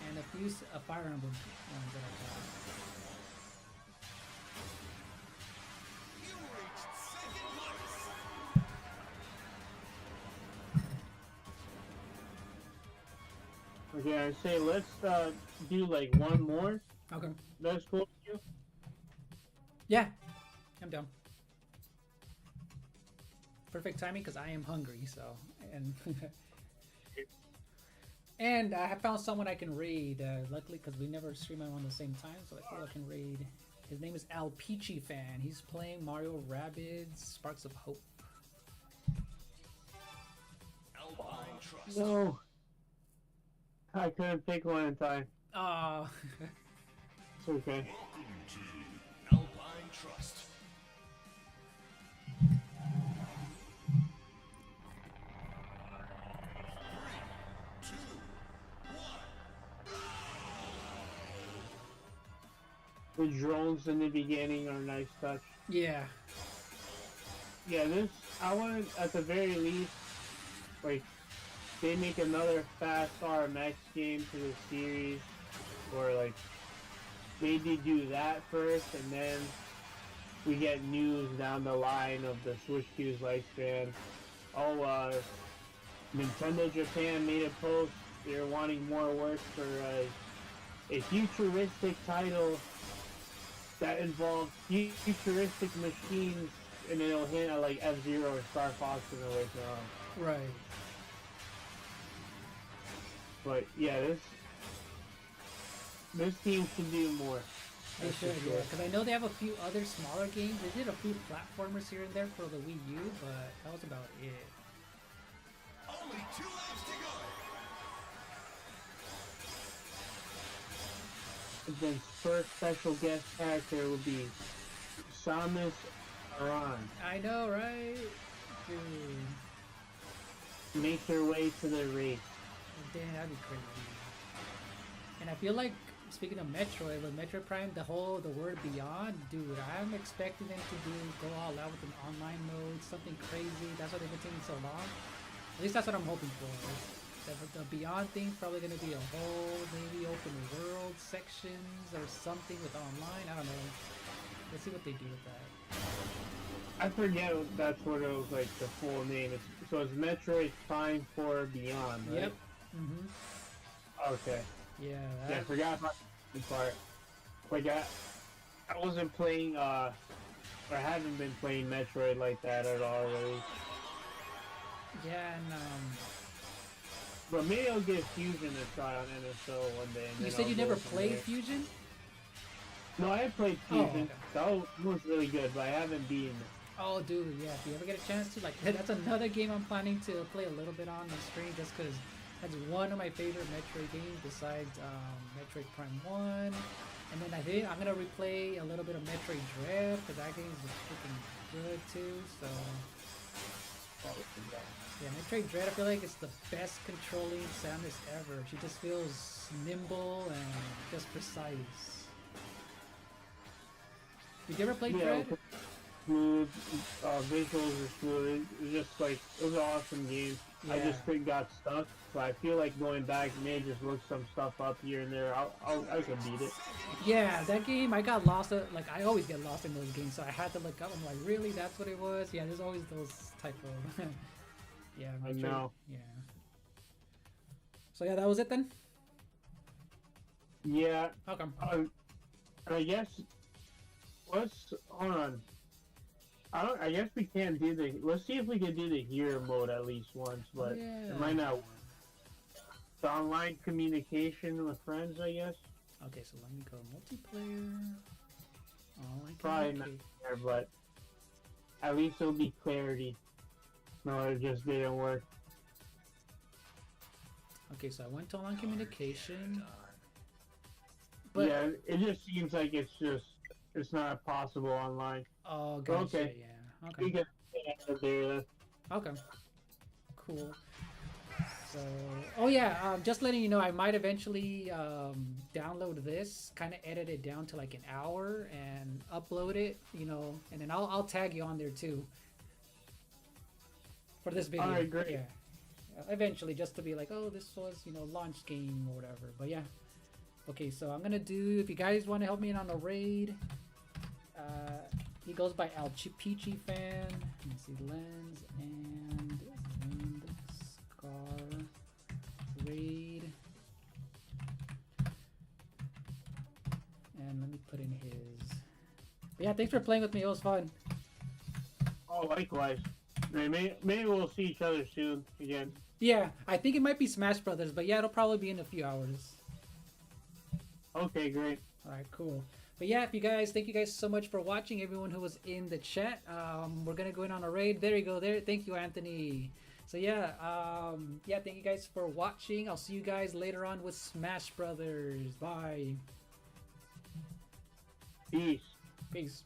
and a few Fire Emblem ones that I got. You reached 2nd place. Okay, I say let's do like one more. Okay. That's cool with you? Yeah, I'm down. Perfect timing because I am hungry. So and I have found someone I can raid. Luckily, because we never stream them on the same time, so I feel I can raid. His name is Al Peachy Fan. He's playing Mario Rabbids Sparks of Hope. Trust. No. I couldn't pick one in time. Oh. It's okay. Welcome to Alpine Trust. 3, 2, 1. The drones in the beginning are a nice touch. Yeah. Yeah, this, I want at the very least, like, they make another Fast RMX game to the series, or like, maybe do that first, and then we get news down the line of the Switch 2's lifespan. Oh, Nintendo Japan made a post, they're wanting more work for a futuristic title that involves futuristic machines, and it'll hint at like F-Zero or Star Fox in the way now. Right. But yeah, this team should do more. They That's for should, sure. yeah. Because I know they have a few other smaller games. They did a few platformers here and there for the Wii U, but that was about it. Only 2 laps to go. And then first special guest character will be Samus Aran. I know, right? Dude. Make their way to the race. Damn, that'd be crazy. And I feel like, speaking of Metroid, with Metroid Prime, the word Beyond, dude, I'm expecting them to go all out with an online mode, something crazy. That's why they've been taking so long. At least that's what I'm hoping for. The Beyond thing's probably going to be a whole, maybe open world sections or something with online. I don't know. Let's see what they do with that. I forget that's what it was like the full name. So it's Metroid Prime 4 Beyond, right? Yep. Mm-hmm. Okay. Yeah. Yeah, I forgot about the part. Like I wasn't playing or haven't been playing Metroid like that at all really. Yeah, and But maybe I'll give Fusion a try on NSO one day. And you then said I'll you go never from played there. Fusion? No, I played Oh, Fusion. okay. That was really good, but I haven't beaten it. Oh, dude, yeah. If you ever get a chance to, like, that's another game I'm planning to play a little bit on the stream, just because that's one of my favorite Metroid games besides Metroid Prime 1. And then I'm gonna replay a little bit of Metroid Dread, because that game is freaking good too. So yeah, Metroid Dread, I feel like it's the best controlling Samus ever. She just feels nimble and just precise. Did you ever play Dread? Smooth, visuals are smooth. It was just like, it was an awesome game. I Yeah. just got stuck, so I feel like going back, maybe just look some stuff up here and there. I could beat it. Yeah, that game, I got lost. Like, I always get lost in those games, so I had to look up. I'm like, really? That's what it was? Yeah, there's always those type of. Yeah, I know. Yeah. So yeah, that was it then. Yeah, Okay. I guess, hold on. I guess we can't do let's see if we can do the hero mode at least once, but Yeah. it might not work. The online communication with friends, I guess. Okay, so let me go multiplayer. Online Probably not communication. there, but at least it'll be clarity. No, it just didn't work. Okay, so I went to online communication. But Yeah, it just seems like it's not possible online. oh, gotcha. Okay. Yeah. We Okay. get out of there. Okay. Cool. So, oh yeah, just letting you know, I might eventually download this, kind of edit it down to like an hour and upload it, and then I'll tag you on there too for this video. Alright, great. Yeah. Eventually, just to be like, oh, this was launch game or whatever. But yeah. Okay, so I'm gonna do. If you guys want to help me in on the raid, he goes by Al Peachy Fan. Let me see, Lens and Scar raid, and let me put in his. But yeah, thanks for playing with me. It was fun. Oh, likewise. Maybe we'll see each other soon again. Yeah, I think it might be Smash Brothers, but yeah, it'll probably be in a few hours. Okay, great. All right, cool. But yeah, thank you guys so much for watching. Everyone who was in the chat, we're gonna go in on a raid. There you go. There, thank you, Anthony. So yeah, yeah, thank you guys for watching. I'll see you guys later on with Smash Brothers. Bye. Peace. Peace.